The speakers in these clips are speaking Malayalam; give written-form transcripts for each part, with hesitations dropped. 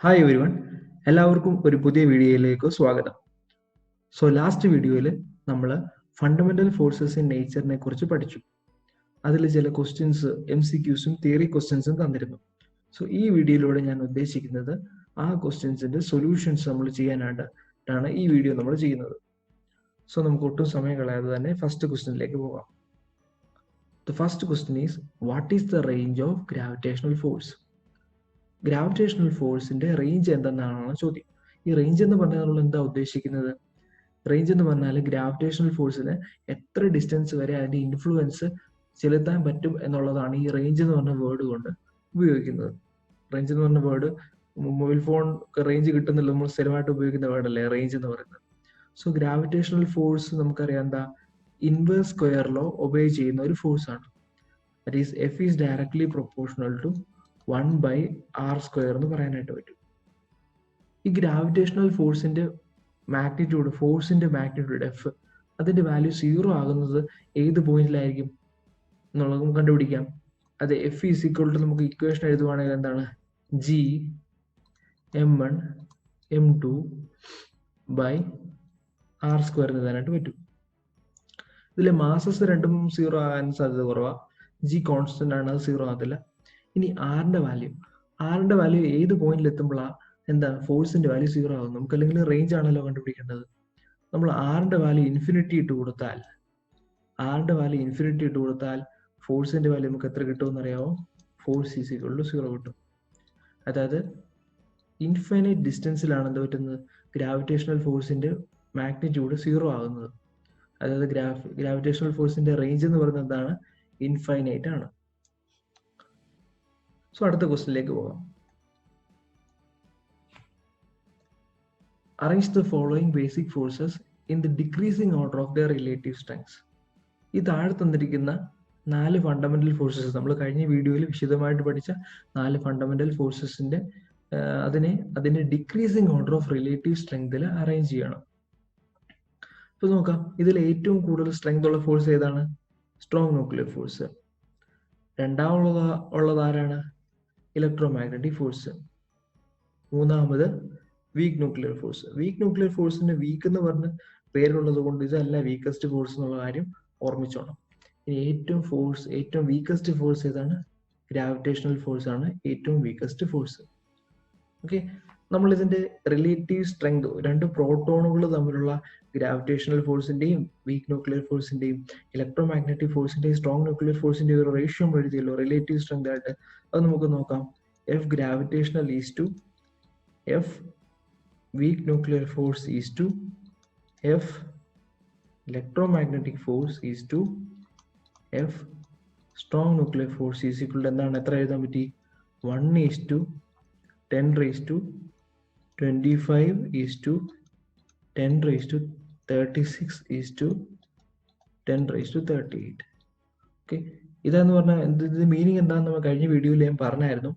ഹായ് എവരിവൺ, എല്ലാവർക്കും ഒരു പുതിയ വീഡിയോയിലേക്ക് സ്വാഗതം. ലാസ്റ്റ് വീഡിയോയിൽ നമ്മൾ ഫണ്ടമെന്റൽ ഫോഴ്സസ് ഇൻ നേച്ചറിനെ കുറിച്ച് പഠിച്ചു. അതിൽ ചില ക്വസ്റ്റ്യൻസ് MCQസും തിയറി ക്വസ്റ്റ്യൻസും തന്നിരുന്നു. ഈ വീഡിയോയിലൂടെ ഞാൻ ഉദ്ദേശിക്കുന്നത് ആ ക്വസ്റ്റ്യൻസിന്റെ സൊല്യൂഷൻസ് നമ്മൾ ചെയ്യാനായിട്ടാണ് ഈ വീഡിയോ നമ്മൾ ചെയ്യുന്നത്. നമുക്ക് ഒട്ടും സമയം കളയാതെ തന്നെ ഫസ്റ്റ് ക്വസ്റ്റ്യനിലേക്ക് പോകാം. The first question is, what is the range of gravitational force? Gravitational ഫോഴ്സിന്റെ റേഞ്ച് എന്തെന്നാണ് ചോദ്യം. ഈ റേഞ്ച് എന്ന് പറഞ്ഞാൽ നമ്മൾ എന്താ ഉദ്ദേശിക്കുന്നത്? റേഞ്ച് എന്ന് പറഞ്ഞാൽ ഗ്രാവിറ്റേഷണൽ ഫോഴ്സിന് എത്ര ഡിസ്റ്റൻസ് വരെ അതിന്റെ ഇൻഫ്ലുവൻസ് ചെലുത്താൻ പറ്റും എന്നുള്ളതാണ് ഈ റേഞ്ച് എന്ന് പറഞ്ഞ വേർഡ് കൊണ്ട് ഉപയോഗിക്കുന്നത്. റേഞ്ച് എന്ന് പറഞ്ഞ വേർഡ് മൊബൈൽ ഫോൺ റേഞ്ച് കിട്ടുന്നില്ല, നമ്മൾ സ്ഥിരമായിട്ട് ഉപയോഗിക്കുന്ന വേർഡല്ലേ റേഞ്ച് എന്ന് പറയുന്നത്. ഗ്രാവിറ്റേഷണൽ ഫോഴ്സ് നമുക്കറിയാം എന്താ, ഇൻവേഴ്സ് സ്ക്വയർ ലോ ഒബേ ചെയ്യുന്ന ഒരു ഫോഴ്സ് ആണ്. That is F is directly proportional to 1/r² എന്ന് പറയാനായിട്ട് പറ്റും. ഈ ഗ്രാവിറ്റേഷണൽ ഫോഴ്സിന്റെ മാഗ്നിറ്റ്യൂഡ് F, അതിന്റെ വാല്യൂ 0 ആകുന്നത് ഏത് പോയിന്റിലായിരിക്കും എന്നുള്ളത് നമുക്ക് കണ്ടുപിടിക്കാം. അത് F ഈസ് ഈക്വൽ ടു, നമുക്ക് ഇക്വേഷൻ എഴുതുവാണെങ്കിൽ എന്താണ്, G m1 m2 by r² എഴുതാനായിട്ട് പറ്റും. ഇതിലെ മാസസ് രണ്ടും 0 ആകാൻ സാധ്യത കുറവാ. G കോൺസ്റ്റന്റ് ആണ്, അത് 0 ആകത്തില്ല. ഇനി ആറിന്റെ വാല്യൂ ഏത് പോയിന്റിൽ എത്തുമ്പോഴാണ് എന്താണ് ഫോഴ്സിന്റെ വാല്യൂ 0 ആകും? നമുക്ക് അല്ലെങ്കിൽ റേഞ്ച് ആണല്ലോ കണ്ടുപിടിക്കേണ്ടത്. നമ്മൾ ആറിന്റെ വാല്യൂ ഇൻഫിനിറ്റി ഇട്ട് കൊടുത്താൽ ഫോഴ്സിന്റെ വാല്യൂ നമുക്ക് എത്ര കിട്ടുമെന്ന് അറിയാമോ? ഫോഴ്സ് ഈസ് ഈക്വൽ ടു 0 കിട്ടും. അതായത് ഇൻഫൈനൈറ്റ് ഡിസ്റ്റൻസിലാണ് എന്ത് പറ്റുന്നത്, ഗ്രാവിറ്റേഷണൽ ഫോഴ്സിന്റെ മാഗ്നിറ്റ്യൂഡ് 0 ആകുന്നത്. അതായത് ഗ്രാവിറ്റേഷണൽ ഫോഴ്സിന്റെ റേഞ്ച് എന്ന് പറയുന്നത് എന്താണ്, ഇൻഫൈനൈറ്റ് ആണ്. അടുത്ത ക്വസ്റ്റ്യനിലേക്ക് പോകാം. Arrange the following basic forces in the decreasing order of their relative strengths. ഈ താഴെ തന്നിരിക്കുന്ന 4 ഫണ്ടമെന്റൽ ഫോഴ്സസ്, നമ്മൾ കഴിഞ്ഞ വീഡിയോയിൽ വിശദമായിട്ട് പഠിച്ച 4 ഫണ്ടമെന്റൽ ഫോഴ്സസിന്റെ അതിന്റെ ഡിക്രീസിങ് ഓർഡർ ഓഫ് റിലേറ്റീവ് സ്ട്രെങ്തിൽ അറേഞ്ച് ചെയ്യണം. ഇപ്പൊ നോക്കാം, ഇതിൽ ഏറ്റവും കൂടുതൽ സ്ട്രെങ്ത് ഉള്ള ഫോഴ്സ് ഏതാണ്? Strong nuclear force. രണ്ടാമത് ആരാണ്? Electromagnetic force. മൂന്നാമത് weak nuclear force. Weak nuclear ഫോഴ്സിന്റെ വീക്ക് എന്ന് പറഞ്ഞ് പേരുള്ളത് കൊണ്ട് ഇതല്ല വീക്കസ്റ്റ് ഫോഴ്സ് എന്നുള്ള കാര്യം ഓർമ്മിച്ചോണം. ഇനി ഏറ്റവും വീക്കസ്റ്റ് ഫോഴ്സ് ഏതാണ്? ഗ്രാവിറ്റേഷണൽ ഫോഴ്സ് ആണ് ഏറ്റവും വീക്കസ്റ്റ് ഫോഴ്സ്. ഓക്കെ, നമ്മൾ ഇതിന്റെ റിലേറ്റീവ് സ്ട്രെങ്ത്, രണ്ട് പ്രോട്ടോണുകൾ തമ്മിലുള്ള ഗ്രാവിറ്റേഷണൽ ഫോഴ്സിന്റെയും വീക്ക് ന്യൂക്ലിയർ ഫോഴ്സിന്റെയും ഇലക്ട്രോമാഗ്നറ്റിക് ഫോഴ്സിന്റെയും സ്ട്രോങ് ന്യൂക്ലിയർ ഫോഴ്സിന്റെയും ഒരു റേഷ്യോ എഴുതിയല്ലോ റിലേറ്റീവ് സ്ട്രെങ്ത് ആയിട്ട്. അത് നമുക്ക് നോക്കാം. F gravitational is to F weak nuclear force is to F electromagnetic force is to F strong nuclear force is equal to എന്താണ്, എത്ര എഴുതാൻ പറ്റി? 1:10⁻²5 10⁻36:10⁻38. ഓക്കെ, ഇതെന്ന് പറഞ്ഞാൽ ഇത് മീനിങ് എന്താണെന്ന് നമ്മൾ കഴിഞ്ഞ വീഡിയോയിൽ ഞാൻ പറഞ്ഞായിരുന്നു.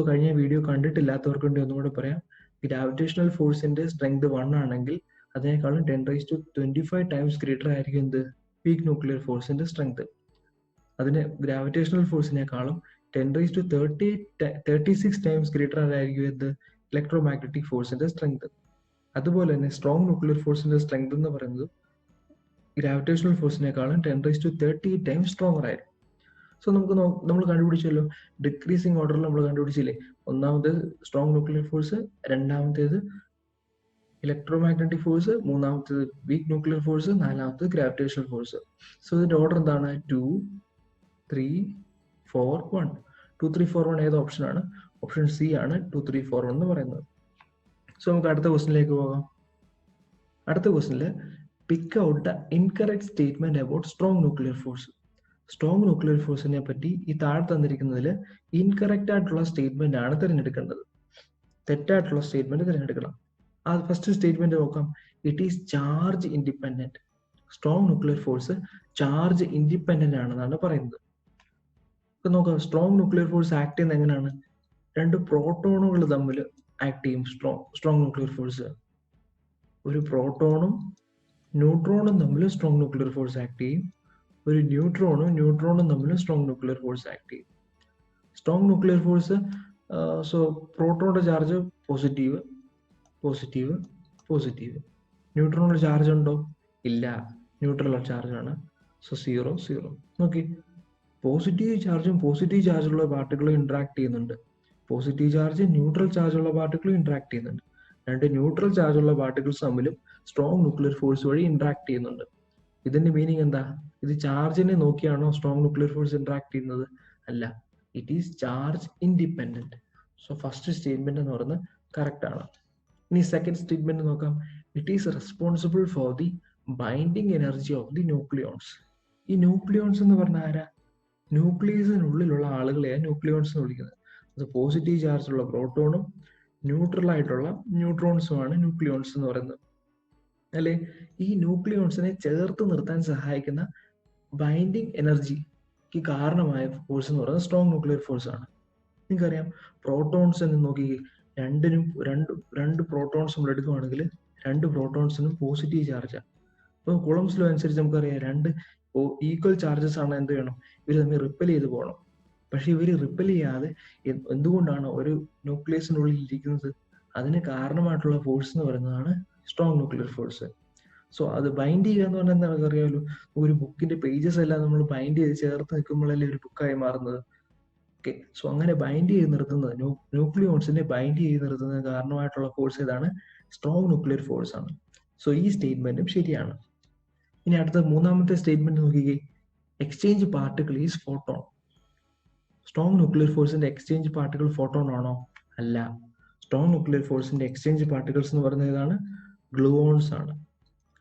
കഴിഞ്ഞ വീഡിയോ കണ്ടിട്ടില്ലാത്തവർക്ക് വേണ്ടി ഒന്നുകൂടെ പറയാം. ഗ്രാവിറ്റേഷണൽ ഫോഴ്സിന്റെ സ്ട്രെങ്ത് 1 ആണെങ്കിൽ അതിനേക്കാളും 10⁻25 ടൈംസ് ഗ്രേറ്റർ ആയിരിക്കും എന്ത്, വീക്ക് ന്യൂക്ലിയർ ഫോഴ്സിന്റെ സ്ട്രെങ്ത്. അതിന് ഗ്രാവിറ്റേഷണൽ ഫോഴ്സിനേക്കാളും 10⁻36 ടൈംസ് ഗ്രേറ്റർ ആയിരിക്കും എന്ത്, ഇലക്ട്രോമാഗ്നറ്റിക് ഫോഴ്സിന്റെ സ്ട്രെങ്ത്. അതുപോലെ തന്നെ സ്ട്രോങ് ന്യൂക്ലിയർ ഫോഴ്സിന്റെ സ്ട്രെങ്ത് എന്ന് പറയുന്നത് ഗ്രാവിറ്റേഷണൽ ഫോഴ്സിനേക്കാളും 10⁻38 ടൈംസ് സ്ട്രോങ്ങർ ആയിരിക്കും. നമ്മൾ കണ്ടുപിടിച്ചല്ലോ, ഡിക്രീസിങ് ഓർഡറിൽ നമ്മൾ കണ്ടുപിടിച്ചില്ലേ. ഒന്നാമത്തേത് സ്ട്രോങ് ന്യൂക്ലിയർ ഫോഴ്സ്, രണ്ടാമത്തേത് ഇലക്ട്രോമാഗ്നറ്റിക് ഫോഴ്സ്, മൂന്നാമത്തേത് വീക്ക് ന്യൂക്ലിയർ ഫോഴ്സ്, നാലാമത്തേത് ഗ്രാവിറ്റേഷണൽ ഫോഴ്സ്. ഇതിന്റെ ഓർഡർ എന്താണ്? 2, 3, 4, 1. 2, 3, 4, 1 ഏത് ഓപ്ഷൻ ആണ്? ഓപ്ഷൻ സി ആണ് 2, 3, 4, 1 എന്ന് പറയുന്നത്. നമുക്ക് അടുത്ത ക്വസ്റ്റ്യനിലേക്ക് പോകാം. അടുത്ത ക്വസ്റ്റ്യനിൽ pick out the incorrect statement about strong nuclear force. Strong nuclear ഫോഴ്സിനെ പറ്റി ഈ താഴെ തന്നിരിക്കുന്നതിൽ ഇൻകറക്റ്റ് ആയിട്ടുള്ള സ്റ്റേറ്റ്മെന്റ് ആണ് തിരഞ്ഞെടുക്കേണ്ടത്. തെറ്റായിട്ടുള്ള സ്റ്റേറ്റ്മെന്റ് തിരഞ്ഞെടുക്കണം. ഫസ്റ്റ് സ്റ്റേറ്റ്മെന്റ് നോക്കാം. It is charge independent. Strong nuclear force charge independent ആണെന്നാണ് പറയുന്നത്. ഇപ്പൊ നോക്കാം, സ്ട്രോങ് ന്യൂക്ലിയർ ഫോഴ്സ് ആക്ട് ചെയ്യുന്നത് എങ്ങനെയാണ്? രണ്ട് പ്രോട്ടോണുകൾ തമ്മിൽ ആക്ട് ചെയ്യും സ്ട്രോങ് ന്യൂക്ലിയർ ഫോഴ്സ്. ഒരു പ്രോട്ടോണും ന്യൂട്രോണും തമ്മിൽ സ്ട്രോങ് ന്യൂക്ലിയർ ഫോഴ്സ് ആക്ട് ചെയ്യും. ഒരു ന്യൂട്രോണും തമ്മിൽ സ്ട്രോങ് ന്യൂക്ലിയർ ഫോഴ്സ് ആക്ട് ചെയ്യും. സ്ട്രോങ് ന്യൂക്ലിയർ ഫോഴ്സ് സോ പ്രോട്ടോണിന്റെ ചാർജ് പോസിറ്റീവ് പോസിറ്റീവ് പോസിറ്റീവ്. ന്യൂട്രോണിന്റെ ചാർജ് ഉണ്ടോ? ഇല്ല, ന്യൂട്രൽ ചാർജ് ആണ്. സോ 0 0. നോക്കി, പോസിറ്റീവ് ചാർജും പോസിറ്റീവ് ചാർജുള്ള പാർട്ടിക്കിളും ഇന്ററാക്ട് ചെയ്യുന്നുണ്ട്. പോസിറ്റീവ് ചാർജ് ന്യൂട്രൽ ചാർജുള്ള പാർട്ടിക്കിളും ഇന്ററാക്ട് ചെയ്യുന്നുണ്ട്. രണ്ട് ന്യൂട്രൽ ചാർജുള്ള പാർട്ടിക്കിൾസ് തമ്മിലും സ്ട്രോങ് ന്യൂക്ലിയർ ഫോഴ്സ് വഴി ഇന്ററാക്ട് ചെയ്യുന്നുണ്ട്. ഇതിന്റെ മീനിങ് എന്താ? ഇത് ചാർജിനെ നോക്കിയാണോ സ്ട്രോങ് ന്യൂക്ലിയർ ഫോഴ്സ് ഇന്ററാക്ട് ചെയ്യുന്നത്? അല്ല, it is charge independent. So first statement എന്ന് പറയുന്നത് കറക്റ്റ് ആണ്. ഇനി സെക്കൻഡ് സ്റ്റേറ്റ്മെന്റ് നോക്കാം. It is responsible for the binding energy of the nucleons. ഈ ന്യൂക്ലിയോൺസ് എന്ന് പറഞ്ഞാൽ ആരാ? ന്യൂക്ലിയസിനുള്ളിലുള്ള ആളുകളെയാണ് ന്യൂക്ലിയോൺസ് എന്ന് വിളിക്കുന്നത്. അത് പോസിറ്റീവ് ചാർജ് ഉള്ള പ്രോട്ടോണും ന്യൂട്രൽ ആയിട്ടുള്ള ന്യൂട്രോൺസുമാണ് ന്യൂക്ലിയോൺസ് എന്ന് പറയുന്നത്. അല്ലെ, ഈ ന്യൂക്ലിയോൺസിനെ ചേർത്ത് നിർത്താൻ സഹായിക്കുന്ന ബൈൻഡിങ് എനർജിക്ക് കാരണമായ ഫോഴ്സ് എന്ന് പറയുന്നത് സ്ട്രോങ് ന്യൂക്ലിയർ ഫോഴ്സ് ആണ്. നിങ്ങൾക്കറിയാം, പ്രോട്ടോൺസ് എന്ന് നോക്കി, രണ്ട് പ്രോട്ടോൺസ് നമ്മൾ എടുക്കുകയാണെങ്കിൽ രണ്ട് പ്രോട്ടോൺസിനും പോസിറ്റീവ് ചാർജാണ്. അപ്പോൾ കുളംസ് ലോ അനുസരിച്ച് നമുക്കറിയാം, രണ്ട് ഈക്വൽ ചാർജസ് ആണ് എന്ത് വേണം, ഇവർ തമ്മിൽ റിപ്പൽ ചെയ്ത് പോകണം. പക്ഷെ ഇവർ റിപ്പൽ ചെയ്യാതെ എന്തുകൊണ്ടാണ് ഒരു ന്യൂക്ലിയസിനുള്ളിൽ ഇരിക്കുന്നത്? അതിന് കാരണമായിട്ടുള്ള ഫോഴ്സ് എന്ന് പറയുന്നതാണ് സ്ട്രോങ് ന്യൂക്ലിയർ ഫോഴ്സ്. സോ അത് ബൈൻഡ് ചെയ്യുക എന്ന് പറഞ്ഞാൽ നമുക്ക് അറിയാമല്ലോ, ഒരു ബുക്കിന്റെ പേജസ് എല്ലാം നമ്മൾ ബൈൻഡ് ചെയ്ത് ചേർത്ത് നിൽക്കുമ്പോഴല്ലേ ഒരു ബുക്കായി മാറുന്നത്. ഓക്കെ, സോ അങ്ങനെ ബൈൻഡ് ചെയ്ത് നിർത്തുന്നത്, ന്യൂക്ലിയോൺസിനെ ബൈൻഡ് ചെയ്ത് നിർത്തുന്നതിന് കാരണമായിട്ടുള്ള ഫോഴ്സ് ഏതാണ്? സ്ട്രോങ് ന്യൂക്ലിയർ ഫോഴ്സ് ആണ്. സോ ഈ സ്റ്റേറ്റ്മെന്റും ശരിയാണ്. ഇനി അടുത്ത മൂന്നാമത്തെ സ്റ്റേറ്റ്മെന്റ് നോക്കിക്കേ. Exchange particle is photon. Strong nuclear ഫോഴ്സിന്റെ എക്സ്ചേഞ്ച് പാർട്ടിക്കിൾ ഫോട്ടോൺ ആണോ? അല്ല. സ്ട്രോങ് ന്യൂക്ലിയർ ഫോഴ്സിന്റെ എക്സ്ചേഞ്ച് പാർട്ടിക്കിൾസ് എന്ന് പറയുന്നത് ഏതാണ്? ഗ്ലൂവോൺസ് ആണ്.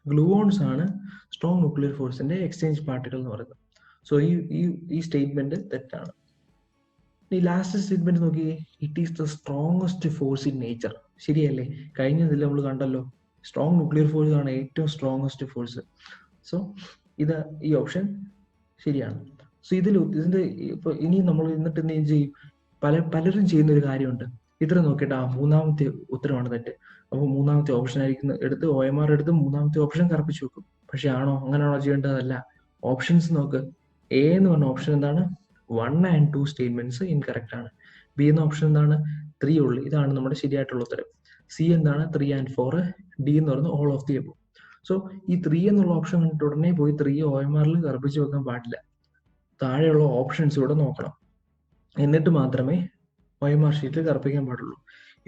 ഗ്ലൂവോൺസ് ആണ് സ്ട്രോങ് ന്യൂക്ലിയർ ഫോഴ്സിന്റെ എക്സ്ചേഞ്ച് പാർട്ടിക്കിൾ എന്ന് പറയുന്നത്. സോ ഈ സ്റ്റേറ്റ്മെന്റ് തെറ്റാണ്. ഈ ലാസ്റ്റ് സ്റ്റേറ്റ്മെന്റ് നോക്കിയേ. It is the strongest force in nature. ശരിയല്ലേ? കഴിഞ്ഞതിൽ നമ്മൾ കണ്ടല്ലോ, സ്ട്രോങ് ന്യൂക്ലിയർ ഫോഴ്സ് ആണ് ഏറ്റവും സ്ട്രോങ്സ്റ്റ് ഫോഴ്സ്. സോ ഈ ഓപ്ഷൻ ശരിയാണ്. സോ ഇതിന്റെ ഇപ്പൊ ഇനി നമ്മൾ എന്നിട്ട് എന്ത് ചെയ്യും? പലരും ചെയ്യുന്ന ഒരു കാര്യമുണ്ട്. ഇത്ര നോക്കിയിട്ട് മൂന്നാമത്തെ ഉത്തരമാണ് തെറ്റ്, അപ്പൊ മൂന്നാമത്തെ ഓപ്ഷൻ ആയിരിക്കും എടുത്ത് OMR എടുത്ത് മൂന്നാമത്തെ ഓപ്ഷൻ കറപ്പിച്ചു വെക്കും. പക്ഷെ ആണോ? അങ്ങനെയാണോ ചെയ്യേണ്ടതല്ല. ഓപ്ഷൻസ് നോക്ക്. എ എന്ന് പറഞ്ഞ ഓപ്ഷൻ എന്താണ്? 1 and 2 സ്റ്റേറ്റ്മെന്റ്സ് ഇൻകറക്റ്റ് ആണ്. ബി എന്ന ഓപ്ഷൻ എന്താണ്? 3 ഉള്ളു. ഇതാണ് നമ്മുടെ ശരിയായിട്ടുള്ള ഉത്തരം. സി എന്താണ്? 3 and 4. ഡി എന്ന് പറയുന്നത് all of the above. So ഈ 3 എന്നുള്ള ഓപ്ഷൻ കണ്ടിട്ട് ഉടനെ പോയി 3 OMRൽ കറപ്പിച്ചു വെക്കാൻ പാടില്ല. താഴെയുള്ള ഓപ്ഷൻസ് ഇവിടെ നോക്കണം, എന്നിട്ട് മാത്രമേ OMR ഷീറ്റിൽ കറപ്പിക്കാൻ പാടുള്ളൂ.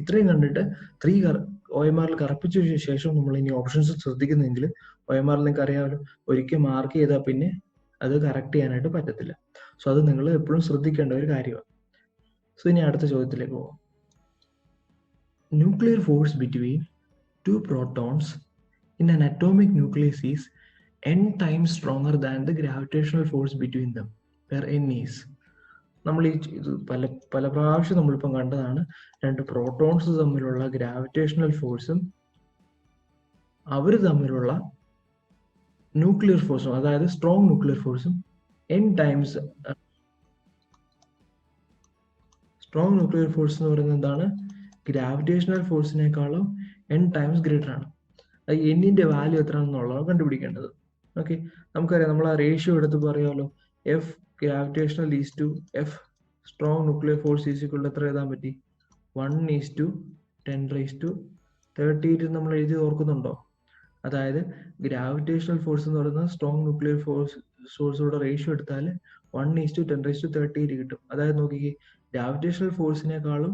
ഇത്രയും കണ്ടിട്ട് 3 OMRൽ കറപ്പിച്ച ശേഷം നമ്മൾ ഇനി ഓപ്ഷൻസ് ശ്രദ്ധിക്കുന്നെങ്കിൽ OMRൽ നിങ്ങൾക്ക് അറിയാമല്ലോ, ഒരിക്കൽ മാർക്ക് ചെയ്താൽ പിന്നെ അത് കറക്റ്റ് ചെയ്യാനായിട്ട് പറ്റത്തില്ല. സോ അത് നിങ്ങൾ എപ്പോഴും ശ്രദ്ധിക്കേണ്ട ഒരു കാര്യമാണ്. സോ ഇനി അടുത്ത ചോദ്യത്തിലേക്ക് പോകാം. Nuclear force between 2 protons in an atomic nucleus is n times stronger than the gravitational force between them, where n is. നമ്മൾ ഇത് പല പ്രാവശ്യം നമ്മളിപ്പം കണ്ടതാണ്. രണ്ട് പ്രോട്ടോൺസ് തമ്മിലുള്ള ഗ്രാവിറ്റേഷണൽ ഫോഴ്സും അവർ തമ്മിലുള്ള ന്യൂക്ലിയർ ഫോഴ്സും, അതായത് സ്ട്രോങ് ന്യൂക്ലിയർ ഫോഴ്സും n times. Strong nuclear force എന്ന് പറയുന്നത് എന്താണ്? ഗ്രാവിറ്റേഷണൽ ഫോഴ്സിനേക്കാളും n ടൈംസ് ഗ്രേറ്റർ ആണ്. അത് എന്നിന്റെ വാല്യൂ എത്രയാണെന്നുള്ളതാണ് കണ്ടുപിടിക്കേണ്ടത്. ഓക്കെ, നമുക്കറിയാം, നമ്മൾ ആ റേഷ്യോ എടുത്ത് പറയാമല്ലോ. F gravitational is to F strong nuclear force is equal to എത്ര എഴുതാൻ പറ്റി? 1:10⁻38 നമ്മൾ എഴുതി ഓർക്കുന്നുണ്ടോ? അതായത് ഗ്രാവിറ്റേഷണൽ ഫോഴ്സ് എന്ന് പറയുന്നത് സ്ട്രോങ് ന്യൂക്ലിയർ ഫോഴ്സോടെ റേഷ്യോ എടുത്താൽ 1:10⁻38 കിട്ടും. അതായത് നോക്കിക്കേ, ഗ്രാവിറ്റേഷണൽ ഫോഴ്സിനേക്കാളും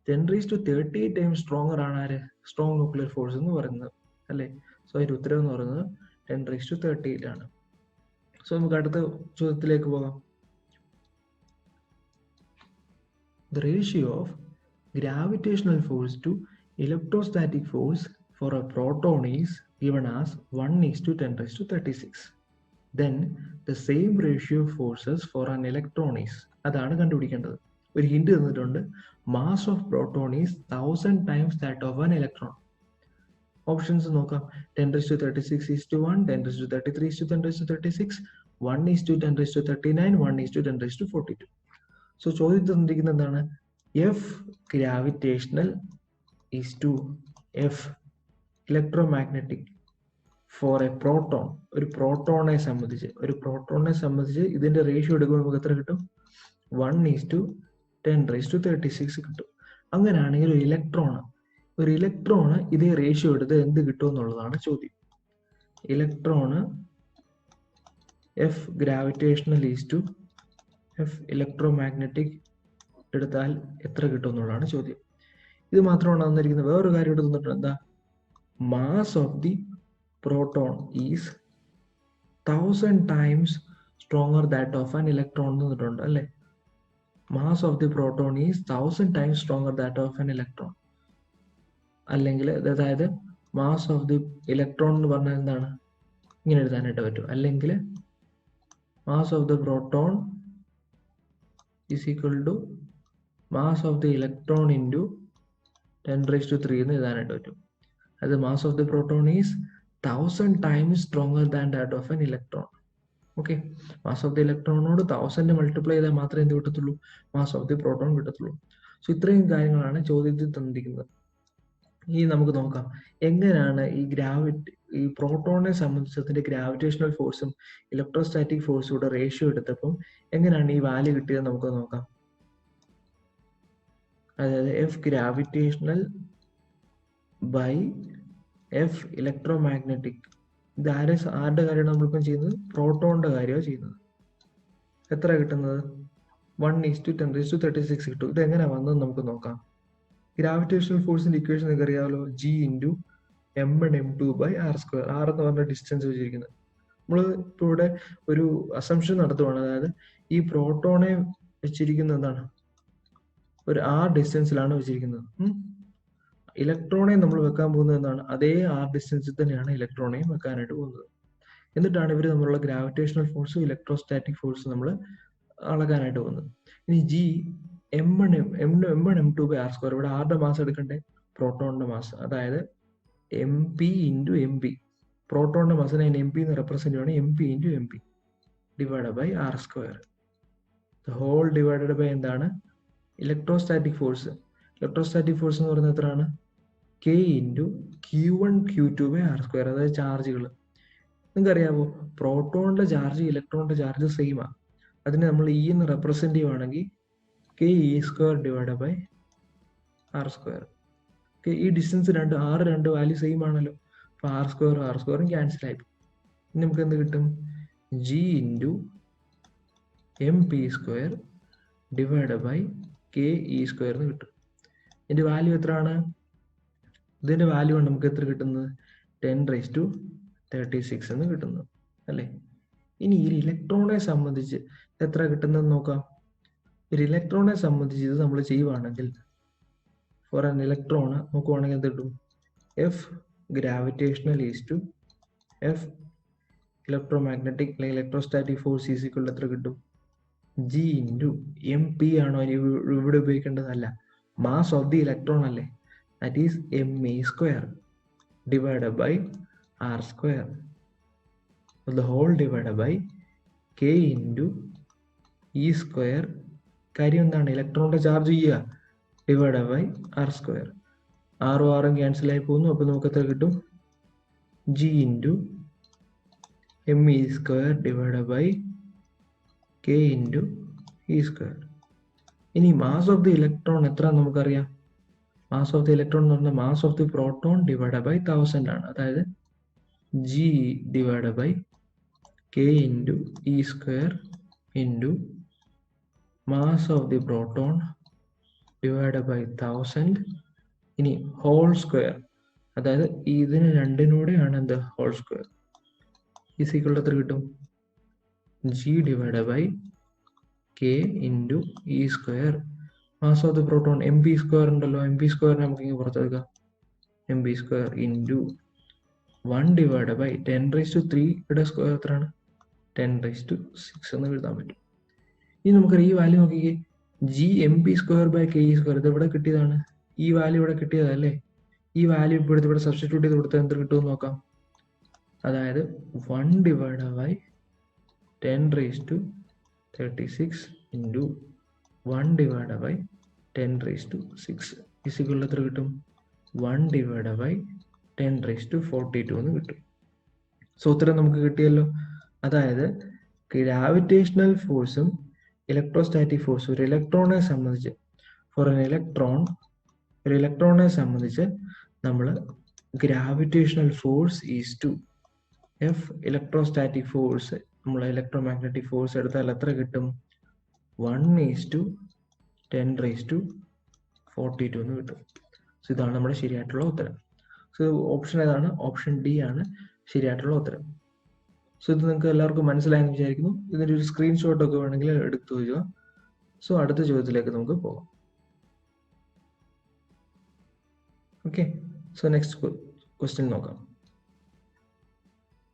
10⁻38 ടൈംസ് സ്ട്രോങ്ങർ ആണ് ആര്? സ്ട്രോങ് ന്യൂക്ലിയർ ഫോഴ്സ് എന്ന് പറയുന്നത്, അല്ലേ? സോ അതിന്റെ ഉത്തരം എന്ന് പറയുന്നത് 10⁻38 ആണ്. സോ നമുക്ക് അടുത്ത ചോദ്യത്തിലേക്ക് പോകാം. The ratio of gravitational force to electrostatic force for a proton is given as 1:10⁻36. Then the same ratio of forces for an electron is. അതാണ് കണ്ടുപിടിക്കേണ്ടത്. ഒരു ഹിന്റ് തന്നിട്ടുണ്ട്. Mass of proton is 1000 times that of an electron. Options നോക്കാം. 10⁻36:1, 10⁻33:10⁻36, 1:10⁻39, 1:10⁻42. സോ ചോദ്യത്തിൽ തന്നിരിക്കുന്നത് എന്താണ്? F gravitational is to F electromagnetic for a proton. ഒരു പ്രോട്ടോണെ സംബന്ധിച്ച് ഇതിന്റെ റേഷ്യോ എടുക്കുമ്പോൾ നമുക്ക് എത്ര കിട്ടും? 1:10⁻38 10⁻36 കിട്ടും. അങ്ങനെയാണെങ്കിൽ ഒരു ഇലക്ട്രോണ് ഇതേ റേഷ്യോ എടുത്ത് എന്ത് കിട്ടും എന്നുള്ളതാണ് ചോദ്യം. Electron F gravitational is F electromagnetic എടുത്താൽ എത്ര കിട്ടും എന്നുള്ളതാണ് ചോദ്യം. ഇത് മാത്രമാണ് തന്നിരിക്കുന്നത്. വേറൊരു കാര്യം ഇവിടെ തന്നിട്ടുണ്ട്. എന്താ? Mass of the proton is 1000 times stronger that of an electron എന്ന് തന്നിട്ടുണ്ട് അല്ലേ? Mass of the proton is 1000 times stronger that of an electron. അല്ലെങ്കിൽ അതായത് മാസ് ഓഫ് ദി ഇലക്ട്രോൺ എന്ന് പറഞ്ഞാൽ എന്താണ്? ഇങ്ങനെ എഴുതാനായിട്ട് പറ്റും. അല്ലെങ്കിൽ mass of the proton is equal to mass of the electron into 10⁻³ എന്ന് എഴുതാനായിട്ട് പറ്റും. അത് mass of the proton is 1000 times stronger than that of an electron. Okay, mass of the ഇലക്ട്രോണോട് 1000 മൾട്ടിപ്ലൈ ചെയ്താൽ മാത്രമേ എന്ത് കിട്ടത്തുള്ളൂ? മാസ് ഓഫ് ദി പ്രോട്ടോൺ കിട്ടത്തുള്ളൂ. സോ ഇത്രയും കാര്യങ്ങളാണ് ചോദ്യത്തിൽ തന്നിരിക്കുന്നത്. ഇനി നമുക്ക് നോക്കാം എങ്ങനെയാണ് ഈ പ്രോട്ടോണിനെ സംബന്ധിച്ച് അതിന്റെ ഗ്രാവിറ്റേഷണൽ ഫോഴ്സും ഇലക്ട്രോസ്റ്റാറ്റിക് ഫോഴ്സും കൂടെ റേഷ്യോ എടുത്തപ്പം എങ്ങനെയാണ് ഈ വാല്യൂ കിട്ടിയത് നമുക്ക് നോക്കാം. അതായത് F gravitational by F electromagnetic. ഇത് ആരുടെ കാര്യമാണ് നമ്മളിപ്പം ചെയ്യുന്നത്? പ്രോട്ടോണിന്റെ കാര്യമാണ് ചെയ്യുന്നത്. എത്ര കിട്ടുന്നത്? 1:10⁻36 കിട്ടും. ഇത് എങ്ങനെ വന്നത് നമുക്ക് നോക്കാം. ഗ്രാവിറ്റേഷണൽ ഫോഴ്സിന്റെ ഇക്വേഷൻ നിങ്ങൾക്ക് അറിയാമല്ലോ, G × m1m2/r². r എന്ന് പറഞ്ഞ ഡിസ്റ്റൻസ് വെച്ചിരിക്കുന്നത്. നമ്മൾ ഇപ്പോൾ ഇവിടെ ഒരു അസംഷൻ നടത്തുവാണ്. അതായത് ഈ പ്രോട്ടോണെ വെച്ചിരിക്കുന്നത് എന്താണ്? ഒരു r ഡിസ്റ്റൻസിലാണ് വെച്ചിരിക്കുന്നത്. ഇലക്ട്രോണെ നമ്മൾ വെക്കാൻ പോകുന്നത് എന്താണ്? അതേ r ഡിസ്റ്റൻസിൽ തന്നെയാണ് ഇലക്ട്രോണെയും വെക്കാനായിട്ട് പോകുന്നത്. എന്നിട്ടാണ് ഇവർ തമ്മിലുള്ള ഗ്രാവിറ്റേഷണൽ ഫോഴ്സും ഇലക്ട്രോസ്റ്റാറ്റിക് ഫോഴ്സും നമ്മൾ അളക്കാനായിട്ട് പോകുന്നത്. ഇനി G m1m2/r². ഇവിടെ ആരുടെ മാസ് എടുക്കണ്ടേ? പ്രോട്ടോണിന്റെ മാസ്. അതായത് mp × mp. പ്രോട്ടോണിന്റെ മാസിനെ mp എന്ന് റെപ്രസെന്റ് ചെയ്യുകയാണ്. mp × mp /r². Whole divided by എന്താണ്? Electrostatic force. ഇലക്ട്രോസ്റ്റാറ്റിക് ഫോഴ്സ് എന്ന് പറയുന്നത് എത്രയാണ്? k × q1q2/r². അതായത് ചാർജുകൾ. നിങ്ങൾക്ക് അറിയാമോ, പ്രോട്ടോണിന്റെ ചാർജ് ഇലക്ട്രോണിന്റെ ചാർജ് സെയിം ആണ്. അതിനെ നമ്മൾ E എന്ന് റെപ്രസെന്റ് ചെയ്യുവാണെങ്കിൽ ke²/r². ഈ ഡിസ്റ്റൻസ് രണ്ട് വാല്യൂ സെയിം ആണല്ലോ. അപ്പൊ r² ക്യാൻസൽ ആയി. നമുക്ക് എന്ത് കിട്ടും? G × mp² ke² എന്ന് കിട്ടും. ഇതിന്റെ വാല്യൂ എത്രയാണ്? ഇതിന്റെ വാല്യൂ ആണ് നമുക്ക് എത്ര കിട്ടുന്നത്? 10⁻36 എന്ന് കിട്ടുന്നത് അല്ലേ? ഇനി ഈ ഇലക്ട്രോണെ സംബന്ധിച്ച് എത്ര കിട്ടുന്നതെന്ന് നോക്കാം. ഒരു ഇലക്ട്രോണെ സംബന്ധിച്ച് ഇത് നമ്മൾ ചെയ്യുവാണെങ്കിൽ ഫോർ ആൻ ഇലക്ട്രോണ് നോക്കുവാണെങ്കിൽ എന്ത് കിട്ടും? F gravitational is F electromagnetic അല്ലെങ്കിൽ ഇലക്ട്രോസ്റ്റാറ്റിക് ഫോഴ്സ് ഈസ് ഈക്വൽ എത്ര കിട്ടും? G × mp ആണോ ഇവിടെ ഉപയോഗിക്കേണ്ടതല്ല, മാസ് ഓഫ് ദി ഇലക്ട്രോൺ അല്ലേ? That is me² /r². the whole divided by k × e². കാര്യം എന്താണ്? ഇലക്ട്രോണിന്റെ ചാർജ് ചെയ്യുക divide by r². r cancel ആയി പോകുന്നു. അപ്പൊ നമുക്ക് എത്ര കിട്ടും? G × me² k × e². ഇനി മാസ് ഓഫ് ദി ഇലക്ട്രോൺ എത്ര നമുക്കറിയാം. മാസ് ഓഫ് ദി ഇലക്ട്രോൺ എന്ന് പറഞ്ഞാൽ mass of the proton divide by 1000 ആണ്. അതായത് G / k × e² mass of the proton divide by 1000. ഇനി ഹോൾ സ്ക്വയർ, അതായത് ഇതിന് രണ്ടിനൂടെയാണ് എന്ത്? Whole square. ഈസ് ഈക്വൽ എത്ര കിട്ടും? G / k × e². Mass of the proton mp² ഉണ്ടല്ലോ. mp² നമുക്ക് ഇങ്ങനെ പുറത്തെടുക്കാം. mp² × 1 / 10⁻³ യുടെ സ്ക്വയർ എത്രയാണ്? 10⁻6 എന്ന് എഴുതാൻ പറ്റും. ഇനി നമുക്കറിയാം ഈ വാല്യൂ നോക്കിക്കേ. G mp²/ke². ഇത് ഇവിടെ കിട്ടിയതാണ്. ഈ വാല്യൂ ഇവിടെ കിട്ടിയതല്ലേ? ഈ വാല്യൂ ഇപ്പോൾ ഇവിടെ സബ്സ്റ്റിറ്റ്യൂട്ട് ചെയ്ത് കൊടുത്താൽ എന്ത് കിട്ടുമെന്ന് നോക്കാം. അതായത് 1 / 10⁻36 × 1 / 10⁻6 ഈസ് ഈക്വൽ എത്ര കിട്ടും? 1 / 10⁻42 എന്ന് കിട്ടും. സോ ഉത്തരം നമുക്ക് കിട്ടിയല്ലോ. അതായത് ഗ്രാവിറ്റേഷണൽ ഫോഴ്സും ഇലക്ട്രോസ്റ്റാറ്റിക് ഫോഴ്സ് ഒരു ഇലക്ട്രോണിനെ സംബന്ധിച്ച് ഒരു ഇലക്ട്രോണിനെ സംബന്ധിച്ച് നമ്മൾ gravitational force is to F electrostatic force, നമ്മൾ ഇലക്ട്രോമാഗ്നറ്റിക് ഫോഴ്സ് എടുത്താൽ എത്ര കിട്ടും? 1:10⁻42 എന്ന് കിട്ടും. സോ ഇതാണ് നമ്മുടെ ശരിയായിട്ടുള്ള ഉത്തരം. സോ ഓപ്ഷൻ ഏതാണ്? ഓപ്ഷൻ ഡി ആണ് ശരിയായിട്ടുള്ള ഉത്തരം. സോ ഇത് നിങ്ങൾക്ക് എല്ലാവർക്കും മനസ്സിലായെന്ന് വിചാരിക്കുന്നു. ഇതിൻ്റെ ഒരു സ്ക്രീൻഷോട്ട് ഒക്കെ വേണമെങ്കിൽ എടുത്തു വയ്ക്കുക. സോ അടുത്ത ചോദ്യത്തിലേക്ക് നമുക്ക് പോകാം. ഓക്കെ, സോ നെക്സ്റ്റ് ക്വസ്റ്റ്യൻ നോക്കാം.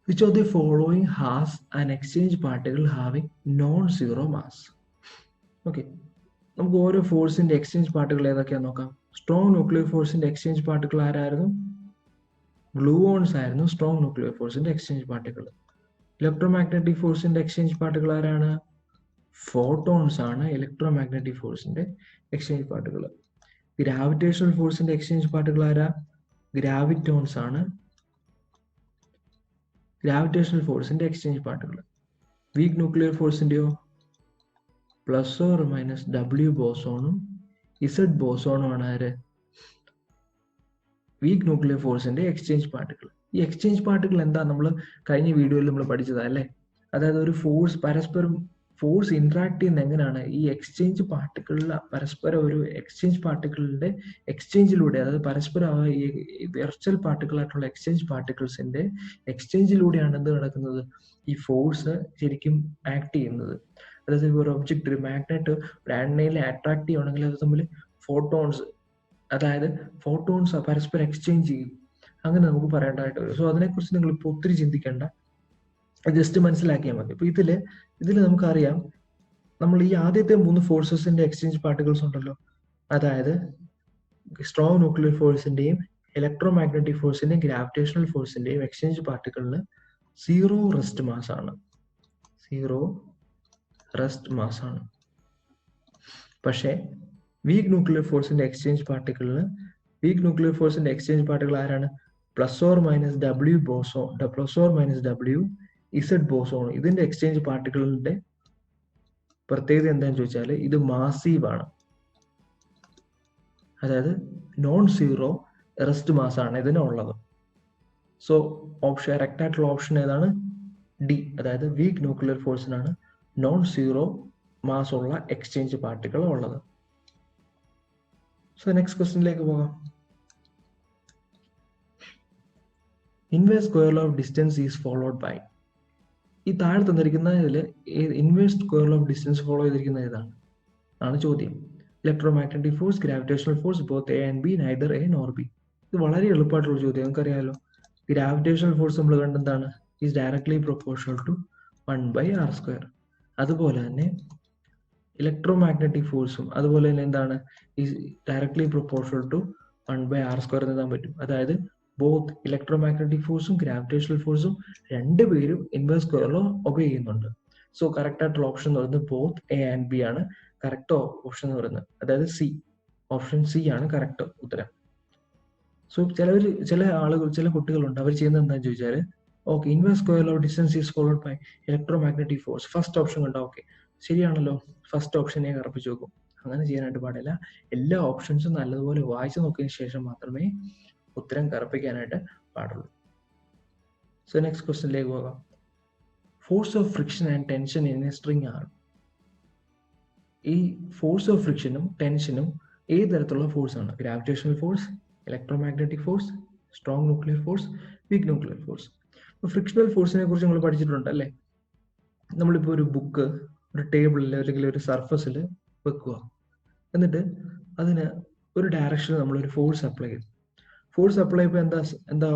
Which of the following has an exchange particle having non-zero mass? Okay, നമുക്ക് ഓരോ ഫോഴ്സിന്റെ എക്സ്ചേഞ്ച് പാർട്ടിക്കിൾ ഏതൊക്കെയാന്ന് നോക്കാം. സ്ട്രോങ് ന്യൂക്ലിയർ ഫോഴ്സിന്റെ എക്സ്ചേഞ്ച് പാർട്ടിക്കിൾ ആരായിരുന്നു? ഗ്ലൂവോൺസ് ആയിരുന്നു സ്ട്രോങ് ന്യൂക്ലിയർ ഫോഴ്സിന്റെ എക്സ്ചേഞ്ച് പാർട്ടിക്കിൾ. ഇലക്ട്രോമാഗ്നറ്റിക് ഫോഴ്സിന്റെ എക്സ്ചേഞ്ച് പാർട്ടിക്കിൾ ആരാണ്? ഫോട്ടോൺസ് ആണ് ഇലക്ട്രോമാഗ്നറ്റിക് ഫോഴ്സിന്റെ എക്സ്ചേഞ്ച് പാർട്ടിക്കിൾ. ഗ്രാവിറ്റേഷണൽ ഫോഴ്സിന്റെ എക്സ്ചേഞ്ച് പാർട്ടിക്കിൾ ആരാ? ഗ്രാവിറ്റോൺസ് ആണ് ഗ്രാവിറ്റേഷണൽ ഫോഴ്സിന്റെ എക്സ്ചേഞ്ച് പാർട്ടിക്കിൾ. വീക്ക് ന്യൂക്ലിയർ ഫോഴ്സിന്റെയോ? +or- ബോസോണും ഇസഡ് ബോസോണും ആണ് ആര്? വീക്ക് ന്യൂക്ലിയർ ഫോഴ്സിന്റെ എക്സ്ചേഞ്ച് പാർട്ടിക്കിൾ. ഈ എക്സ്ചേഞ്ച് പാർട്ടിക്കിൾ എന്താ? നമ്മൾ കഴിഞ്ഞ വീഡിയോയിൽ നമ്മൾ പഠിച്ചതാ അല്ലേ? അതായത് ഒരു ഫോഴ്സ് പരസ്പരം ഫോഴ്സ് ഇന്ററാക്ട് ചെയ്യുന്ന എങ്ങനെയാണ്? ഈ എക്സ്ചേഞ്ച് പാർട്ടിക്കിളിൽ പരസ്പരം ഒരു എക്സ്ചേഞ്ച് പാർട്ടിക്കിളിന്റെ എക്സ്ചേഞ്ചിലൂടെ, അതായത് പരസ്പരം ഈ വെർച്വൽ പാർട്ടിക്കിൾ ആയിട്ടുള്ള എക്സ്ചേഞ്ച് പാർട്ടിക്കിൾസിന്റെ എക്സ്ചേഞ്ചിലൂടെയാണ് എന്ത് നടക്കുന്നത്? ഈ ഫോഴ്സ് ശരിക്കും ആക്ട് ചെയ്യുന്നത്. അതായത് ഒരു ഒബ്ജക്റ്റ്, ഒരു മാഗ്നറ്റ് ഒരു ആന്റിനയിൽ അട്രാക്ട് ചെയ്യണമെങ്കിൽ അത് തമ്മിൽ ഫോട്ടോൺസ്, അതായത് ഫോട്ടോൺസ് പരസ്പരം എക്സ്ചേഞ്ച് ചെയ്യും. അങ്ങനെ നമുക്ക് പറയേണ്ടതായിട്ട് വരും. സോ അതിനെക്കുറിച്ച് നിങ്ങൾ ഇപ്പോൾ ഒത്തിരി ചിന്തിക്കേണ്ട, ജസ്റ്റ് മനസ്സിലാക്കിയാൽ മതി. ഇപ്പൊ ഇതിൽ നമുക്കറിയാം, നമ്മൾ ഈ ആദ്യത്തെ 3 ഫോഴ്സസിന്റെ എക്സ്ചേഞ്ച് പാർട്ടിക്കിൾസ് ഉണ്ടല്ലോ, അതായത് സ്ട്രോങ് ന്യൂക്ലിയർ ഫോഴ്സിന്റെയും ഇലക്ട്രോമാഗ്നറ്റിക് ഫോഴ്സിന്റെയും ഗ്രാവിറ്റേഷണൽ ഫോഴ്സിന്റെയും എക്സ്ചേഞ്ച് പാർട്ടിക്കിളിന് 0 റെസ്റ്റ് മാസ് ആണ്. 0 റെസ്റ്റ് മാസ് ആണ്. പക്ഷേ വീക്ക് ന്യൂക്ലിയർ ഫോഴ്സിന്റെ എക്സ്ചേഞ്ച് പാർട്ടിക്കിളിന് എക്സ്ചേഞ്ച് പാർട്ടിക്കിൾ ആരാണ്? +or- boson, +or- Z boson. ഇതിന്റെ എക്സ്ചേഞ്ച് പാർട്ടിക്കിളിന്റെ പ്രത്യേകത എന്താണെന്ന് ചോദിച്ചാൽ ഇത് മാസീവ് ആണ്. അതായത് നോൺ സീറോ റെസ്റ്റ് മാസ് ആണ് ഇതിനുള്ളത്. സോ കറക്റ്റ് ആയിട്ടുള്ള ഓപ്ഷൻ ഏതാണ്? ഡി. അതായത് വീക്ക് ന്യൂക്ലിയർ ഫോഴ്സിനാണ് നോൺ സീറോ മാസ് ഉള്ള എക്സ്ചേഞ്ച് പാർട്ടിക്കിൾ ഉള്ളത്. സോ നെക്സ്റ്റ് ക്വസ്റ്റ്യനിലേക്ക് പോകാം. Inverse square of distance is followed by. ഈ താഴെ തന്നിരിക്കുന്നതിൽ inverse square of distance follow ചെയ്തിരിക്കുന്ന ഏതാണ് ആണ് ചോദ്യം. Electromagnetic force, gravitational force, both A and B, neither A nor B. ഇത് വളരെ എളുപ്പമായിട്ടുള്ള ചോദ്യം, നമുക്കറിയാലോ. ഗ്രാവിറ്റേഷണൽ ഫോഴ്സ് നമ്മൾ കണ്ടെന്താണ്? Is directly proportional to 1/r². അതുപോലെ തന്നെ ഇലക്ട്രോമാഗ്നറ്റിക് ഫോഴ്സും അതുപോലെ തന്നെ എന്താണ്? Is directly proportional to 1/r² എന്ന് എഴുതാൻ പറ്റും. അതായത് ബോത്ത് ഇലക്ട്രോമാഗ്നറ്റിക് ഫോഴ്സും ഗ്രാവിറ്റേഷണൽ ഫോഴ്സും രണ്ടുപേരും ഇൻവേഴ്സ് സ്ക്വയർ ലോ ഒബേ ചെയ്യുന്നുണ്ട്. സോ കറക്റ്റ് ആയിട്ടുള്ള ഓപ്ഷൻ എന്ന് പറയുന്നത് ബോത്ത് എ ആൻഡ് ബി ആണ് കറക്റ്റ് ഓപ്ഷൻ എന്ന് പറയുന്നത്. അതായത് സി, ഓപ്ഷൻ സി ആണ് കറക്റ്റ് ഉത്തരം. സോ ചില കുട്ടികളുണ്ട്, അവർ ചെയ്യുന്നത് എന്താണെന്ന് ചോദിച്ചാൽ, okay inverse square law distance is followed by electromagnetic force, first option കണ്ടോ? ഓക്കെ ശരിയാണല്ലോ, ഫസ്റ്റ് ഓപ്ഷനെ കറപ്പിച്ച് നോക്കും. അങ്ങനെ ചെയ്യാനായിട്ട് പാടില്ല. എല്ലാ ഓപ്ഷൻസും നല്ലതുപോലെ വായിച്ചു നോക്കിയതിനു ശേഷം മാത്രമേ ഉത്തരം കറപ്പിക്കാനായിട്ട് പാടുള്ളൂ. സോ നെക്സ്റ്റ് ക്വസ്റ്റ്യനിലേക്ക് പോകാം. Force of friction and tension in a string are. ഈ ഫോഴ്സ് ഓഫ് ഫ്രിക്ഷനും ടെൻഷനും ഏത് തരത്തിലുള്ള ഫോഴ്സ് ആണ്? Gravitational force, electromagnetic force, strong nuclear force, weak nuclear force. Frictional ഫോഴ്സിനെ കുറിച്ച് നമ്മൾ പഠിച്ചിട്ടുണ്ട് അല്ലേ? നമ്മളിപ്പോൾ ഒരു ബുക്ക് ഒരു ടേബിളിൽ അല്ലെങ്കിൽ ഒരു സർഫസിൽ വെക്കുക, എന്നിട്ട് അതിന് ഒരു ഡയറക്ഷനിൽ നമ്മളൊരു ഫോഴ്സ് അപ്ലൈ ചെയ്തു. ഫോഴ്സ് അപ്ലൈ ചെയ്യുമ്പോൾ എന്താ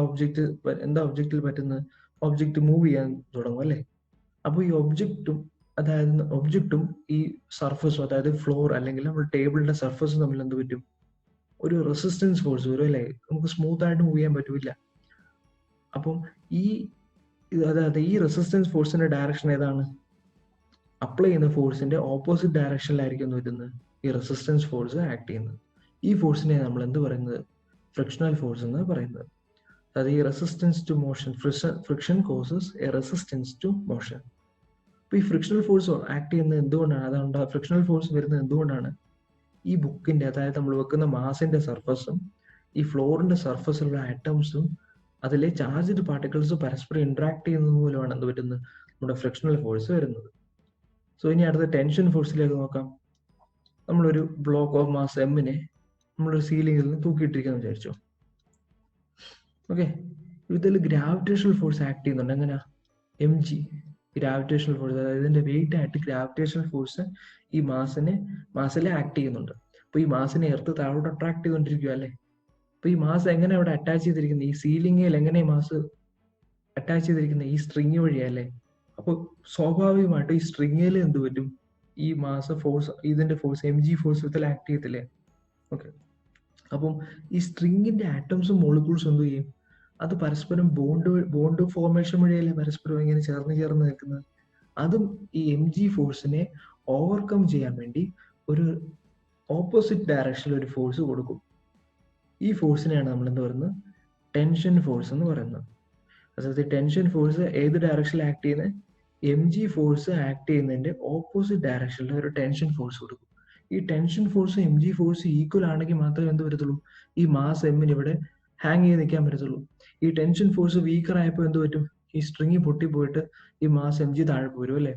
ഒബ്ജക്റ്റിൽ പറ്റുന്നത്? ഒബ്ജക്റ്റ് മൂവ് ചെയ്യാൻ തുടങ്ങും അല്ലേ? അപ്പോൾ ഈ ഒബ്ജക്റ്റും ഈ സർഫസും, അതായത് ഫ്ലോർ അല്ലെങ്കിൽ നമ്മുടെ ടേബിളിന്റെ സർഫസും തമ്മിൽ എന്ത് പറ്റും? ഒരു റെസിസ്റ്റൻസ് ഫോഴ്സ് വരും അല്ലേ? നമുക്ക് സ്മൂത്ത് ആയിട്ട് മൂവ് ചെയ്യാൻ പറ്റില്ല. അപ്പം അതായത് ഈ റെസിസ്റ്റൻസ് ഫോഴ്സിന്റെ ഡയറക്ഷൻ ഏതാണ്? അപ്ലൈ ചെയ്യുന്ന ഫോഴ്സിന്റെ ഓപ്പോസിറ്റ് ഡയറക്ഷനിലായിരിക്കും വരുന്നത് ഈ റെസിസ്റ്റൻസ് ഫോഴ്സ് ആക്ട് ചെയ്യുന്നത്. ഈ ഫോഴ്സിനെ നമ്മൾ എന്ത് പറയുന്നത്? ഫ്രിക്ഷണൽ ഫോഴ്സ് എന്ന് പറയുന്നത്. അതായത് ഈ resistance to motion, friction causes a resistance to motion. അപ്പോൾ ഈ ഫ്രിക്ഷണൽ ഫോഴ്സ് ആക്ട് ചെയ്യുന്നത് എന്തുകൊണ്ടാണ്, അതുകൊണ്ട് ഫ്രിക്ഷണൽ ഫോഴ്സ് വരുന്നത് എന്തുകൊണ്ടാണ്, ഈ ബുക്കിന്റെ, അതായത് നമ്മൾ വെക്കുന്ന മാസിന്റെ സർഫസും ഈ ഫ്ലോറിന്റെ സർഫസിലുള്ള ആറ്റംസും അതിലെ ചാർജ്ഡ് പാർട്ടിക്കിൾസ് പരസ്പരം ഇന്ററാക്ട് ചെയ്യുന്നത് മൂലമാണ് എന്ത് പറ്റുന്നത്, നമ്മുടെ ഫ്രിക്ഷണൽ ഫോഴ്സ് വരുന്നത്. സോ ഇനി അടുത്ത ടെൻഷൻ ഫോഴ്സിലേക്ക് നോക്കാം. നമ്മളൊരു ബ്ലോക്ക് ഓഫ് മാസ് എമ്മിനെ നമ്മളൊരു സീലിംഗിൽ നിന്ന് തൂക്കിയിട്ടിരിക്കാന്ന് വിചാരിച്ചോ. ഓക്കെ, ഇതിൽ ഗ്രാവിറ്റേഷണൽ ഫോഴ്സ് ആക്ട് ചെയ്യുന്നുണ്ട്. എങ്ങനെയാ, എം ജി ഗ്രാവിറ്റേഷണൽ ഫോഴ്സ്, അതായത് ഇതിന്റെ വെയിറ്റ് ആയിട്ട് ഗ്രാവിറ്റേഷണൽ ഫോഴ്സ് ഈ മാസിലെ ആക്ട് ചെയ്യുന്നുണ്ട്. അപ്പൊ ഈ മാസിനെ എർത്ത് താഴോട്ട് അട്രാക്ട് ചെയ്തുകൊണ്ടിരിക്കുക അല്ലേ. അപ്പൊ ഈ മാസ് എങ്ങനെ അവിടെ അറ്റാച്ച് ചെയ്തിരിക്കുന്നത്, ഈ സീലിംഗിൽ എങ്ങനെ മാസ് അറ്റാച്ച് ചെയ്തിരിക്കുന്നത്, ഈ സ്ട്രിങ് വഴിയല്ലേ. അപ്പൊ സ്വാഭാവികമായിട്ട് ഈ സ്ട്രിങ്ങിൽ എന്ത് പറ്റും, ഈ മാസ് ഫോഴ്സ്, ഇതിന്റെ ഫോഴ്സ് എം ജി ഫോഴ്സ് ഇതിൽ ആക്ട് ചെയ്യത്തില്ലേ. ഓക്കെ, അപ്പം ഈ സ്ട്രിങ്ങിന്റെ ആറ്റംസും മോളിക്യൂൾസും എന്ത് ചെയ്യും, അത് പരസ്പരം ബോണ്ട് ഫോർമേഷൻ വഴിയല്ലേ പരസ്പരം ഇങ്ങനെ ചേർന്ന് നിൽക്കുന്നത്. അതും ഈ എം ജി ഫോഴ്സിനെ ഓവർകം ചെയ്യാൻ വേണ്ടി ഒരു ഓപ്പോസിറ്റ് ഡയറക്ഷനിൽ ഒരു ഫോഴ്സ് കൊടുക്കും. ഈ ഫോഴ്സിനെയാണ് നമ്മൾ എന്ത് പറയുന്നത്, ടെൻഷൻ ഫോഴ്സ് എന്ന് പറയുന്നത്. അതായത് ടെൻഷൻ ഫോഴ്സ് ഏത് ഡയറക്ഷനിൽ ആക്ട് ചെയ്യുന്നത്, എം ജി ഫോഴ്സ് ആക്ട് ചെയ്യുന്നതിന്റെ ഓപ്പോസിറ്റ് ഡയറക്ഷനിൽ ഒരു ടെൻഷൻ ഫോഴ്സ് കൊടുക്കും. ഈ tension force M G force equal ആണെങ്കിൽ മാത്രമേ എന്ത് വരത്തുള്ളൂ, ഈ മാസ് എമ്മിന് ഇവിടെ ഹാങ് ചെയ്ത് നിൽക്കാൻ പറ്റത്തുള്ളൂ. ഈ ടെൻഷൻ ഫോഴ്സ് വീക്കർ ആയപ്പോൾ എന്ത് പറ്റും, ഈ സ്ട്രിങ് പൊട്ടിപ്പോയിട്ട് ഈ മാസ് എം ജി താഴെ പോരും അല്ലേ.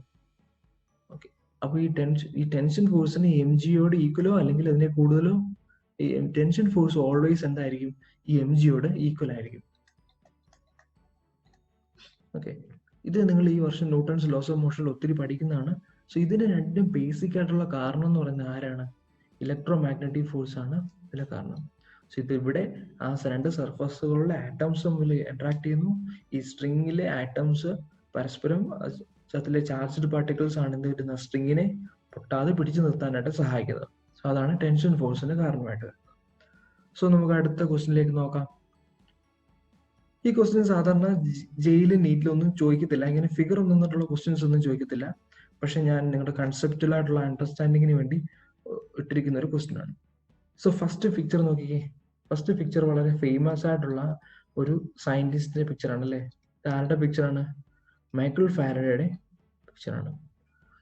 ഓക്കെ, അപ്പൊ ഈ ടെൻഷൻ ഫോഴ്സിന് എം ജിയോട് ഈക്വലോ അല്ലെങ്കിൽ അതിനെ കൂടുതലോ, ഈ ടെൻഷൻ ഫോഴ്സ് ഓൾവേസ് എന്തായിരിക്കും, ഈ എം ജിയോട് ഈക്വൽ ആയിരിക്കും. ഓക്കെ, ഇത് നിങ്ങൾ ഈ വർഷം ന്യൂട്ടൺസ് ലോസ് ഓഫ് മോഷനിൽ ഒത്തിരി പഠിക്കുന്നതാണ്. സോ ഇതിന് രണ്ടും ബേസിക് ആയിട്ടുള്ള കാരണം എന്ന് പറയുന്നത് ആരാണ്, ഇലക്ട്രോ മാഗ്നറ്റിക് ഫോഴ്സ് ആണ് ഇതിലെ കാരണം. സോ ഇത് ഇവിടെ ആ രണ്ട് സർഫസുകളിലെ ആറ്റംസ് തമ്മിൽ ഇന്ററാക്ട് ചെയ്യുന്നു. ഈ സ്ട്രിങ്ങിലെ ആറ്റംസ് പരസ്പരം അതിലെ ചാർജ്ഡ് പാർട്ടിക്കിൾസ് ആണ് എന്ത് കിട്ടുന്ന സ്ട്രിങ്ങിനെ പൊട്ടാതെ പിടിച്ചു നിർത്താനായിട്ട് സഹായിക്കുന്നത്. സോ അതാണ് ടെൻഷൻ ഫോഴ്സിന് കാരണമായിട്ട് വരുന്നത്. സോ നമുക്ക് അടുത്ത ക്വസ്റ്റ്യനിലേക്ക് നോക്കാം. ഈ ക്വസ്റ്റ്യൻ സാധാരണ ജയിലും നീറ്റിലൊന്നും ചോദിക്കത്തില്ല, ഇങ്ങനെ ഫിഗർ ഒന്നും തന്നിട്ടുള്ള ക്വസ്റ്റ്യൻസ് ഒന്നും ചോദിക്കത്തില്ല. പക്ഷെ ഞാൻ നിങ്ങളുടെ കൺസെപ്റ്റൽ ആയിട്ടുള്ള അണ്ടർസ്റ്റാൻഡിങ്ങിന് വേണ്ടി ഇട്ടിരിക്കുന്ന ഒരു ക്വസ്റ്റ്യൻ ആണ്. സോ ഫസ്റ്റ് പിക്ചർ നോക്കിക്കേ. ഫസ്റ്റ് പിക്ചർ വളരെ ഫേമസ് ആയിട്ടുള്ള ഒരു സയന്റിസ്റ്റിന്റെ പിക്ചർ ആണ് അല്ലേ. ആരുടെ പിക്ചറാണ്, മൈക്കിൾ ഫാരഡയുടെ പിക്ചറാണ്.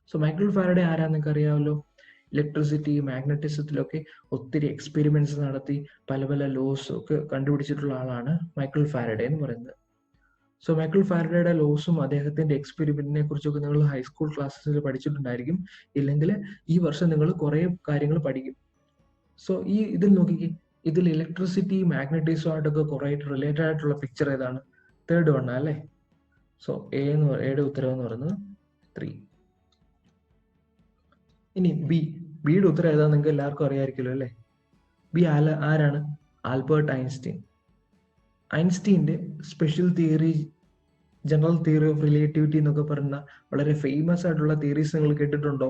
സോ മൈക്കിൾ ഫാരഡെ ആരാന്ന് നിങ്ങൾക്ക് അറിയാമല്ലോ. ഇലക്ട്രിസിറ്റി മാഗ്നറ്റിസത്തിലൊക്കെ ഒത്തിരി എക്സ്പെരിമെന്റ്സ് നടത്തി പല ലോസ് ഒക്കെ കണ്ടുപിടിച്ചിട്ടുള്ള ആളാണ് മൈക്കിൾ ഫാരഡെ എന്ന് പറയുന്നത്. സോ മൈക്കിൾ ഫാരഡയുടെ ലോസും അദ്ദേഹത്തിന്റെ എക്സ്പെരിമെന്റിനെ കുറിച്ചൊക്കെ നിങ്ങൾ ഹൈസ്കൂൾ ക്ലാസ്സിൽ പഠിച്ചിട്ടുണ്ടായിരിക്കും. ഇല്ലെങ്കിൽ ഈ വർഷം നിങ്ങൾ കുറെ കാര്യങ്ങൾ പഠിക്കും. സോ ഈ ഇതിൽ നോക്കിക്കേ, ഇതിൽ ഇലക്ട്രിസിറ്റി മാഗ്നറ്റിസമായിട്ടൊക്കെ കുറെ റിലേറ്റഡ് ആയിട്ടുള്ള പിക്ചർ ഏതാണ്, തേർഡ് വൺ അല്ലേ. സോ എയുടെ ഉത്തരം എന്ന് പറയുന്നത് 3. ഇനി ബിയുടെ ഉത്തരം ഏതാ നിങ്ങൾക്ക് എല്ലാവർക്കും അറിയാമായിരിക്കുമല്ലോ അല്ലേ. ബി ആരാണ്, ആൽബർട്ട് ഐൻസ്റ്റീൻ. ഐൻസ്റ്റീന്റെ special theory, general theory of relativity എന്നൊക്കെ പറയുന്ന വളരെ ഫേമസ് ആയിട്ടുള്ള തിയറീസ് നിങ്ങൾ കേട്ടിട്ടുണ്ടോ.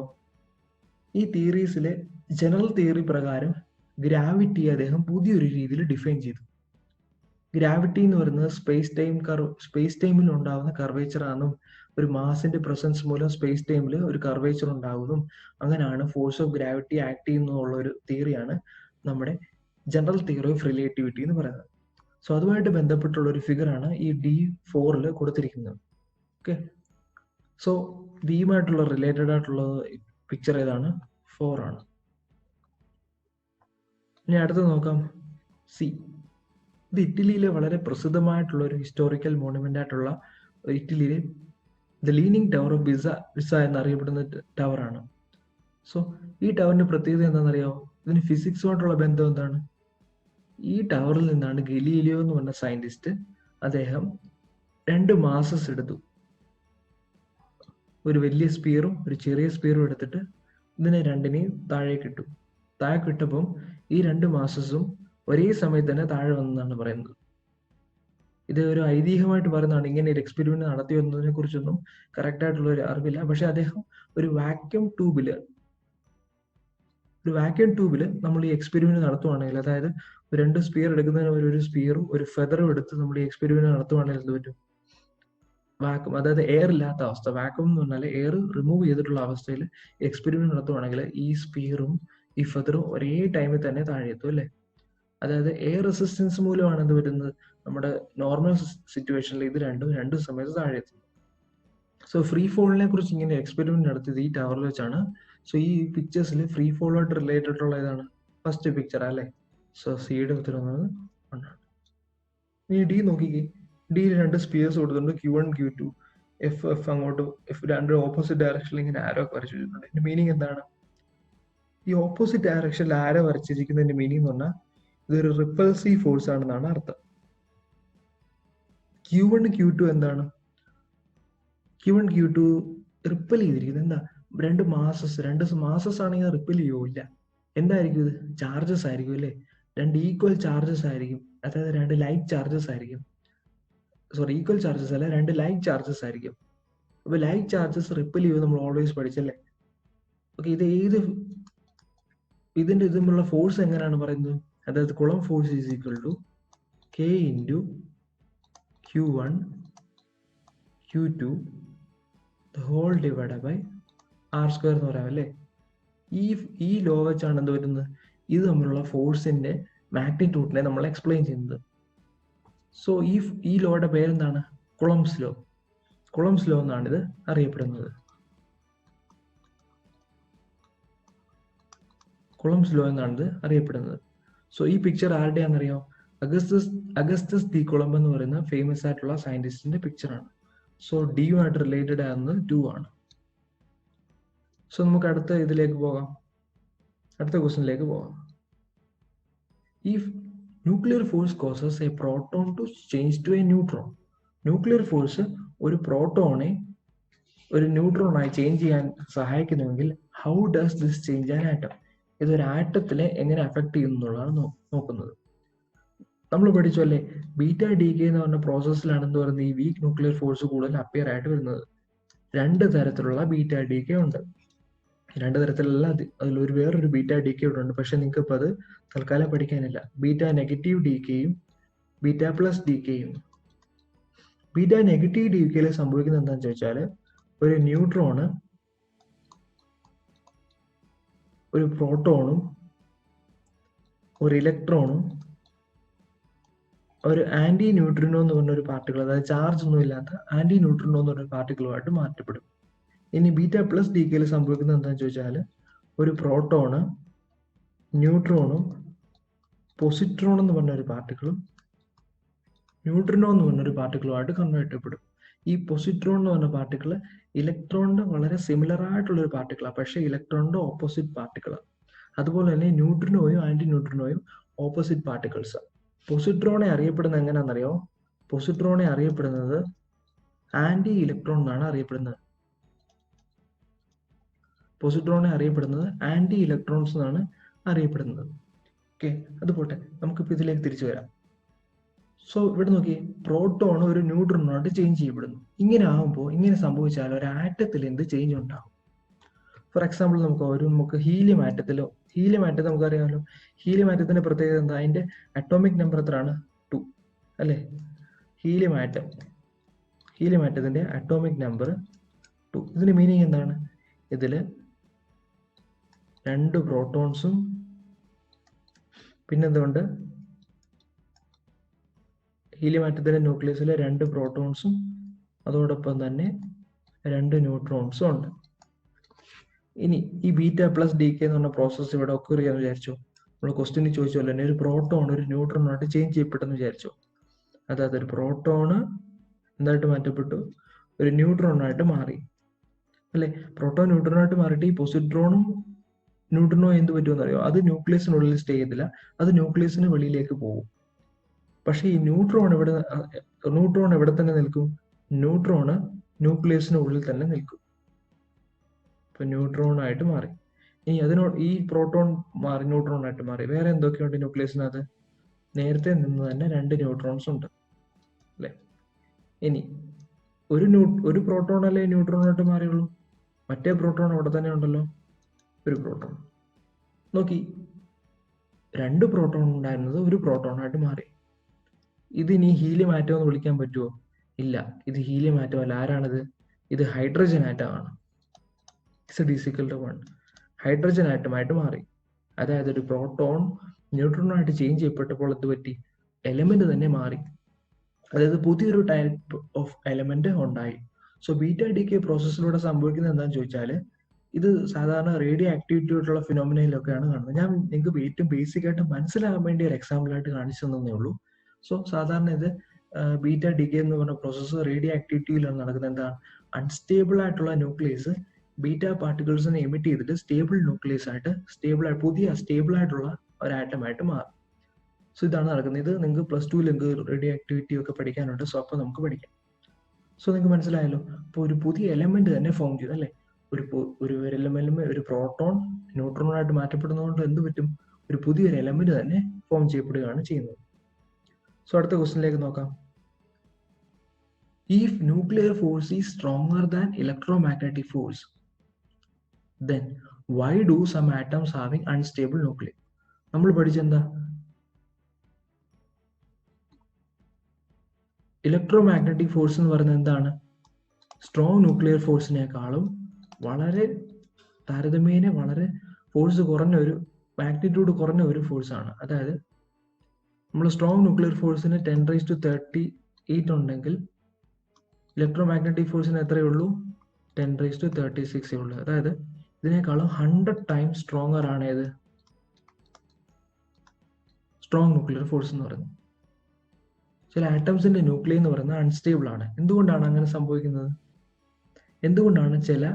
ഈ തിയറീസിലെ ജനറൽ തിയറി പ്രകാരം ഗ്രാവിറ്റിയെ അദ്ദേഹം പുതിയൊരു രീതിയിൽ ഡിഫൈൻ ചെയ്തു. ഗ്രാവിറ്റി എന്ന് പറയുന്നത് സ്പേസ് ടൈമിൽ ഉണ്ടാകുന്ന കർവേച്ചർ ആണെന്നും ഒരു മാസിന്റെ പ്രസൻസ് മൂലം സ്പേസ് ടൈമിൽ ഒരു കർവേച്ചർ ഉണ്ടാകുന്നു, അങ്ങനെയാണ് ഫോഴ്സ് ഓഫ് ഗ്രാവിറ്റി ആക്ട് ചെയ്യുന്നുള്ള ഒരു തിയറിയാണ് നമ്മുടെ ജനറൽ തിയറി ഓഫ് റിലേറ്റിവിറ്റി എന്ന് പറയുന്നത്. സോ അതുമായിട്ട് ബന്ധപ്പെട്ടുള്ള ഒരു ഫിഗർ ആണ് ഈ D4 കൊടുത്തിരിക്കുന്നത്. ഓക്കെ, സോ ബിയുമായിട്ടുള്ള റിലേറ്റഡ് ആയിട്ടുള്ള പിക്ചർ ഏതാണ്, 4 ആണ്. ഇനി അടുത്ത് നോക്കാം, സി. ഇത് ഇറ്റലിയിലെ വളരെ പ്രസിദ്ധമായിട്ടുള്ള ഒരു ഹിസ്റ്റോറിക്കൽ മോണുമെന്റ് ആയിട്ടുള്ള ഇറ്റലിയിലെ the leaning tower of pizza എന്നറിയപ്പെടുന്ന ടവർ ആണ്. സോ ഈ ടവറിന്റെ പ്രത്യേകത എന്താണെന്നറിയാമോ, ഇതിന് ഫിസിക്സുമായിട്ടുള്ള ബന്ധം എന്താണ്. ഈ ടവറിൽ നിന്നാണ് ഗലീലിയോ എന്ന് പറഞ്ഞ സയന്റിസ്റ്റ്, അദ്ദേഹം 2 മാസസ് എടുത്തു. ഒരു വലിയ സ്പിയറും ഒരു ചെറിയ സ്പിയറും എടുത്തിട്ട് ഇതിനെ രണ്ടിനെയും താഴെ കിട്ടപ്പം ഈ 2 മാസസും ഒരേ സമയത്ത് തന്നെ താഴെ വന്നെന്നാണ് പറയുന്നത്. ഇത് ഒരു ഐതിഹ്യമായിട്ട് പറയുന്നതാണ്. ഇങ്ങനെ ഒരു എക്സ്പെരിമെന്റ് നടത്തി വന്നതിനെ കുറിച്ചൊന്നും കറക്റ്റ് ആയിട്ടുള്ള ഒരു അറിവില്ല. പക്ഷെ അദ്ദേഹം ഒരു വാക്യൂം ട്യൂബില് നമ്മൾ ഈ എക്സ്പെരിമെന്റ് നടത്തുവാണെങ്കിൽ, അതായത് 2 സ്പിയർ എടുക്കുന്നതിന് ഒരു സ്പിയറും ഒരു ഫെദറും എടുത്ത് നമ്മൾ ഈ എക്സ്പെരിമെന്റ് നടത്തുവാണെങ്കിൽ എന്ത് പറ്റും, വാക്യൂം, അതായത് എയർ ഇല്ലാത്ത അവസ്ഥ, വാക്യൂം എന്ന് പറഞ്ഞാൽ എയർ റിമൂവ് ചെയ്തിട്ടുള്ള അവസ്ഥയിൽ എക്സ്പെരിമെന്റ് നടത്തുവാണെങ്കിൽ ഈ സ്പിയറും ഈ ഫെദറും ഒരേ ടൈമിൽ തന്നെ താഴെ എത്തും അല്ലേ. അതായത് എയർ റെസിസ്റ്റൻസ് മൂലമാണ് എന്ത് വരുന്നത്, നമ്മുടെ നോർമൽ സിറ്റുവേഷനിൽ ഇത് രണ്ട് സമയത്ത് താഴെ എത്തുന്നത്. സോ ഫ്രീ ഫോളിനെ കുറിച്ച് ഇങ്ങനെ എക്സ്പെരിമെന്റ് നടത്തിയത് ഈ ടവറിൽ വെച്ചാണ്. സോ ഈ പിക്ചേഴ്സിൽ ഫ്രീ ഫോളുമായിട്ട് റിലേറ്റഡ് ഉള്ള ഇതാണ് ഫസ്റ്റ് പിക്ചർ അല്ലേ. സോ സിയുടെ ഉത്തരം വന്നത് 1 ആണ്. ഇനി ഡി നോക്കിക്കേ. ഡിയിൽ 2 സ്പിയേഴ്സ് കൊടുത്തിട്ടുണ്ട്, Q1 Q2. എഫ് അങ്ങോട്ട് രണ്ട് ഓപ്പോസിറ്റ് ഡയറക്ഷനിൽ ഇങ്ങനെ ആരോ വരച്ചു വെച്ചിട്ടുണ്ട്. ഇതിന്റെ മീനിങ് എന്താണ്? ഈ ഓപ്പോസിറ്റ് ഡയറക്ഷനിൽ ആരോ വരച്ചിരിക്കുന്നതിന്റെ മീനിങ് എന്ന് പറഞ്ഞാൽ ഇതൊരു റിപ്പൾസീവ് ഫോഴ്സ് ആണെന്നാണ് അർത്ഥം. Q1 Q2 എന്താണ്? Q1 Q2 റിപ്പൽ ചെയ്തിരിക്കുന്നത് എന്താ? രണ്ട് മാസസ് ആണെങ്കിൽ റിപ്പൽ ചെയ്യൂല. എന്തായിരിക്കും ഇത്? ചാർജസ് ആയിരിക്കും അല്ലേ? 2 ഈക്വൽ ചാർജസ് ആയിരിക്കും, അതായത് 2 ലൈക്ക് ചാർജസ് ആയിരിക്കും. സോറി, ഈക്വൽ ചാർജസ് അല്ല, 2 ലൈക്ക് ചാർജസ് ആയിരിക്കും. അപ്പൊ ലൈക്ക് ചാർജസ് റിപ്പൽ ചെയ്യും, നമ്മൾ ഓൾവേസ് പഠിച്ചല്ലേ. ഓക്കെ, ഇതിന്റെ ഇതുമുള്ള ഫോഴ്സ് എങ്ങനെയാണ് പറയുന്നത്? അതായത് coulomb force is equal to K into Q1 Q2 whole divide by R square എന്ന് പറയാം അല്ലേ. ഈ ലോ വെച്ചാണ് എന്ത് വരുന്നത്? ഇത് തമ്മിലുള്ള ഫോഴ്സിന്റെ മാഗ്നിറ്റ്യൂഡിനെ നമ്മൾ എക്സ്പ്ലെയിൻ ചെയ്യുന്നത്. സോ ഈ ലോയുടെ പേരെന്താണ്? കുളംസ് ലോ. കുളംസ് ലോ എന്നാണ് ഇത് അറിയപ്പെടുന്നത്. കുളംസ് ലോ എന്നാണ് ഇത് അറിയപ്പെടുന്നത്. സോ ഈ പിക്ചർ ആരുടെയാണെന്നറിയോ? അഗസ്റ്റസ് ദി കുളംബ് എന്ന് പറയുന്ന ഫേമസ് ആയിട്ടുള്ള സയന്റിസ്റ്റിന്റെ പിക്ചറാണ്. സോ ഡിയുമായിട്ട് റിലേറ്റഡ് ആകുന്നത് 2 ആണ്. സോ നമുക്ക് അടുത്ത ഇതിലേക്ക് പോകാം, അടുത്ത ക്വസ്റ്റ്യനിലേക്ക് പോകാം. If nuclear force causes a proton to change to a neutron. Nuclear force ഒരു പ്രോട്ടോണെ ഒരു ന്യൂട്രോണായി ചേഞ്ച് ചെയ്യാൻ സഹായിക്കുന്നുവെങ്കിൽ how does this change an atom? ഇതൊരു ആറ്റത്തിനെ എങ്ങനെ അഫക്ട് ചെയ്യുന്നുള്ളതാണ് നോക്കുന്നത്. നമ്മൾ പഠിച്ചു അല്ലേ, ബീറ്റ ഡി കെ എന്ന് പറഞ്ഞ പ്രോസസ്സിലാണെന്ന് പറയുന്നത് ഈ വീക്ക് ന്യൂക്ലിയർ ഫോഴ്സ് കൂടുതൽ അപ്പിയർ ആയിട്ട് വരുന്നത്. 2 തരത്തിലുള്ള ബീറ്റ ഡി കെ ഉണ്ട്. 2 തരത്തിലുള്ള അതിലൊരു വേറൊരു ബീറ്റ ഡി കെ ഇവിടെ ഉണ്ട്, പക്ഷെ നിങ്ങൾക്ക് ഇപ്പൊ അത് തൽക്കാലം പഠിക്കാനില്ല. ബീറ്റ നെഗറ്റീവ് ഡി കെയും ബീറ്റ പ്ലസ് ഡി കെയും. ബീറ്റ നെഗറ്റീവ് ഡി കെയിൽ സംഭവിക്കുന്നത് എന്താണെന്ന് ചോദിച്ചാൽ, ഒരു ന്യൂട്രോണ് ഒരു പ്രോട്ടോണും ഒരു ഇലക്ട്രോണും ഒരു ആന്റി ന്യൂട്രിനോ എന്ന് പറഞ്ഞ ഒരു പാർട്ടിക്കിൾ, അതായത് ചാർജ് ഒന്നും ഇല്ലാത്ത ആന്റി ന്യൂട്രിനോ എന്ന് പറഞ്ഞ പാർട്ടിക്കിളുമായിട്ട് മാറ്റപ്പെടും. ഇനി ബീറ്റ പ്ലസ് ഡി കെയിൽ സംഭവിക്കുന്നത് എന്താണെന്ന് ചോദിച്ചാൽ, ഒരു പ്രോട്ടോണ് ന്യൂട്രോണും പൊസിട്രോൺ എന്ന് പറഞ്ഞ ഒരു പാർട്ടിക്കിളും ന്യൂട്രിനോ എന്ന് പറഞ്ഞൊരു പാർട്ടിക്കിളുമായിട്ട് കൺവേർട്ട് ചെയ്യപ്പെടും. ഈ പൊസിട്രോൺ എന്ന് പറഞ്ഞ പാർട്ടിക്കിൾ ഇലക്ട്രോണിന്റെ വളരെ സിമിലർ ആയിട്ടുള്ള ഒരു പാർട്ടിക്കിളാണ്, പക്ഷേ ഇലക്ട്രോണിന്റെ ഓപ്പോസിറ്റ് പാർട്ടിക്കിളാണ്. അതുപോലെ തന്നെ ന്യൂട്രിനോയും ആന്റി ന്യൂട്രിനോയും ഓപ്പോസിറ്റ് പാർട്ടിക്കിൾസ്. പൊസിട്രോണെ അറിയപ്പെടുന്നത് എങ്ങനെയാണെന്നറിയോ? പൊസിട്രോണെ അറിയപ്പെടുന്നത് ആന്റി ഇലക്ട്രോൺ എന്നാണ് അറിയപ്പെടുന്നത്. പൊസിട്രോണെ അറിയപ്പെടുന്നത് ആന്റി ഇലക്ട്രോൺസ് എന്നാണ് അറിയപ്പെടുന്നത്. ഓക്കെ, അതുപോട്ടെ, നമുക്കിപ്പോൾ ഇതിലേക്ക് തിരിച്ചു വരാം. സോ ഇവിടെ നോക്കി, പ്രോട്ടോൺ ഒരു ന്യൂട്രോണായിട്ട് ചേഞ്ച് ചെയ്യപ്പെടുന്നു. ഇങ്ങനെ ആകുമ്പോൾ, ഇങ്ങനെ സംഭവിച്ചാൽ ഒരു ആറ്റത്തിൽ എന്ത് ചേഞ്ച് ഉണ്ടാകും? ഫോർ എക്സാമ്പിൾ നമുക്ക് ഹീലിയം ആറ്റത്തിൽ നമുക്കറിയാമല്ലോ. ഹീലിയം ആറ്റത്തിന്റെ പ്രത്യേകത എന്താ? അതിന്റെ അറ്റോമിക് നമ്പർ എത്രയാണ്? 2 അല്ലേ. ഹീലിയം ആറ്റത്തിന്റെ അറ്റോമിക് നമ്പർ 2. ഇതിന്റെ മീനിങ് എന്താണ്? ഇതില് 2 പ്രോട്ടോൺസും പിന്നെന്തുകൊണ്ട് ഹീലിയം ആറ്റത്തിന്റെ ന്യൂക്ലിയസിലെ 2 പ്രോട്ടോൺസും അതോടൊപ്പം തന്നെ 2 ന്യൂട്രോൺസും ഉണ്ട്. ഇനി ഈ ബീറ്റ പ്ലസ് ഡി കെ എന്ന് പറഞ്ഞ പ്രോസസ്സ് ഇവിടെ ഒക്കർ ചെയ്യാന്ന് വിചാരിച്ചോ. നമ്മൾ ക്വസ്റ്റ്യനിൽ ചോദിച്ചല്ലോ തന്നെ, ഒരു പ്രോട്ടോൺ ഒരു ന്യൂട്രോണായിട്ട് ചേഞ്ച് ചെയ്യപ്പെട്ടെന്ന് വിചാരിച്ചോ. അതായത് ഒരു പ്രോട്ടോണ് എന്തായിട്ട് മാറ്റപ്പെട്ടു? ഒരു ന്യൂട്രോണായിട്ട് മാറി അല്ലെ. പ്രോട്ടോൺ ന്യൂട്രോണായിട്ട് മാറിയിട്ട് ഈ പൊസിട്രോണും ന്യൂട്രിനോ എന്ത് പറ്റുമെന്ന് അറിയോ? അത് ന്യൂക്ലിയസിനുള്ളിൽ സ്റ്റേ ചെയ്തില്ല, അത് ന്യൂക്ലിയസിന് വെളിയിലേക്ക് പോകും. പക്ഷേ ഈ ന്യൂട്രോൺ എവിടെ തന്നെ നിൽക്കും? ന്യൂട്രോണ് ന്യൂക്ലിയസിന് ഉള്ളിൽ തന്നെ നിൽക്കും. ഇപ്പൊ ന്യൂട്രോൺ ആയിട്ട് മാറി. ഇനി ഈ പ്രോട്ടോൺ മാറി ന്യൂട്രോൺ ആയിട്ട് മാറി. വേറെ എന്തൊക്കെയുണ്ട് ന്യൂക്ലിയസിനകത്ത്? നേരത്തെ നിന്ന് തന്നെ 2 ന്യൂട്രോൺസ് ഉണ്ട് അല്ലെ. ഇനി ഒരു പ്രോട്ടോൺ അല്ലേ ന്യൂട്രോണായിട്ട് മാറിയുള്ളൂ, മറ്റേ പ്രോട്ടോൺ അവിടെ തന്നെ ഉണ്ടല്ലോ, ഒരു പ്രോട്ടോൺ. നോക്കി, 2 പ്രോട്ടോൺ ഉണ്ടായിരുന്നത് ഒരു പ്രോട്ടോണായിട്ട് മാറി. ഇതിനി ഹീലിയം ആറ്റം എന്ന് വിളിക്കാൻ പറ്റുമോ? ഇല്ല, ഇത് ഹീലിയം ആറ്റം അല്ല. ആരാണിത്? ഇത് ഹൈഡ്രജൻ ആറ്റമാണ്. Z=1 ഹൈഡ്രജൻ ആറ്റമായിട്ട് മാറി. അതായത് ഒരു പ്രോട്ടോൺ ന്യൂട്രോണായിട്ട് ചേഞ്ച് ചെയ്യപ്പെട്ടപ്പോൾ എന്ത് പറ്റി? എലമെന്റ് തന്നെ മാറി. അതായത് പുതിയൊരു ടൈപ്പ് ഓഫ് എലമെന്റ് ഉണ്ടായി. സോ ബീറ്റ ഡികെ പ്രോസസ്സിലൂടെ സംഭവിക്കുന്നത് എന്താണെന്ന് ചോദിച്ചാൽ ഇത് സാധാരണ റേഡിയോ ആക്ടിവിറ്റി ആയിട്ടുള്ള ഫിനോമിനയിലൊക്കെയാണ് കാണുന്നത്. ഞാൻ നിങ്ങൾക്ക് ഏറ്റവും ബേസിക് ആയിട്ട് മനസ്സിലാകാൻ വേണ്ടി ഒരു എക്സാമ്പിൾ ആയിട്ട് കാണിച്ചു തന്നേ ഉള്ളൂ. സോ സാധാരണ ഇത് ബീറ്റ ഡികെ എന്ന് പറഞ്ഞ പ്രോസസ്സ് റേഡിയോ ആക്ടിവിറ്റിയിലാണ് നടക്കുന്നത്. എന്താ, അൺസ്റ്റേബിൾ ആയിട്ടുള്ള ന്യൂക്ലിയസ് ബീറ്റ പാർട്ടിക്കിൾസിനെ എമിറ്റ് ചെയ്തിട്ട് സ്റ്റേബിൾ ന്യൂക്ലിയസ് ആയിട്ട് പുതിയ സ്റ്റേബിൾ ആയിട്ടുള്ള ഒരു ആറ്റമായിട്ട് മാറും. സോ ഇതാണ് നടക്കുന്നത്. ഇത് നിങ്ങൾക്ക് +2 നിങ്ങൾക്ക് റേഡിയോ ആക്ടിവിറ്റി ഒക്കെ പഠിക്കാനുണ്ട്. സോ അപ്പോൾ നമുക്ക് പഠിക്കാം. സോ നിങ്ങൾക്ക് മനസ്സിലായല്ലോ. അപ്പോൾ ഒരു പുതിയ എലമെന്റ് തന്നെ ഫോം ചെയ്തു അല്ലേ. ഒരു എലമെന്റ് ഒരു പ്രോട്ടോൺ ന്യൂട്രോണായിട്ട് മാറ്റപ്പെടുന്നതുകൊണ്ട് എന്ത് പറ്റും, ഒരു പുതിയൊരു എലമെന്റ് തന്നെ ഫോം ചെയ്യപ്പെടുകയാണ് ചെയ്യുന്നത്. സോ അടുത്ത ക്വസ്റ്റ്യനിലേക്ക് നോക്കാം. If nuclear force is stronger than electromagnetic force, then why do some atoms having unstable nuclei? നമ്മൾ പഠിച്ചെന്താ, ഇലക്ട്രോമാഗ്നറ്റിക് ഫോഴ്സ് എന്ന് പറയുന്നത് എന്താണ്, സ്ട്രോങ് ന്യൂക്ലിയർ ഫോഴ്സിനേക്കാളും താരതമ്യേന വളരെ ഫോഴ്സ് കുറഞ്ഞ ഒരു മാഗ്നിറ്റ്യൂഡ് കുറഞ്ഞ ഒരു ഫോഴ്സ് ആണ്. അതായത് നമ്മൾ സ്ട്രോങ് ന്യൂക്ലിയർ ഫോഴ്സിന് 10⁻38 ഉണ്ടെങ്കിൽ ഇലക്ട്രോമാഗ്നറ്റിക് ഫോഴ്സിന് എത്രയേ ഉള്ളൂ, 10�36 ഉള്ളൂ. അതായത് ഇതിനേക്കാളും 100 ടൈംസ് സ്ട്രോങ്ങർ ആണ് ഏത്, സ്ട്രോങ് ന്യൂക്ലിയർ ഫോഴ്സ് എന്ന് പറയുന്നത്. ചില ആറ്റംസിന്റെ ന്യൂക്ലിയർ എന്ന് പറയുന്നത് അൺസ്റ്റേബിൾ ആണ്. എന്തുകൊണ്ടാണ് അങ്ങനെ സംഭവിക്കുന്നത്? എന്തുകൊണ്ടാണ് ചില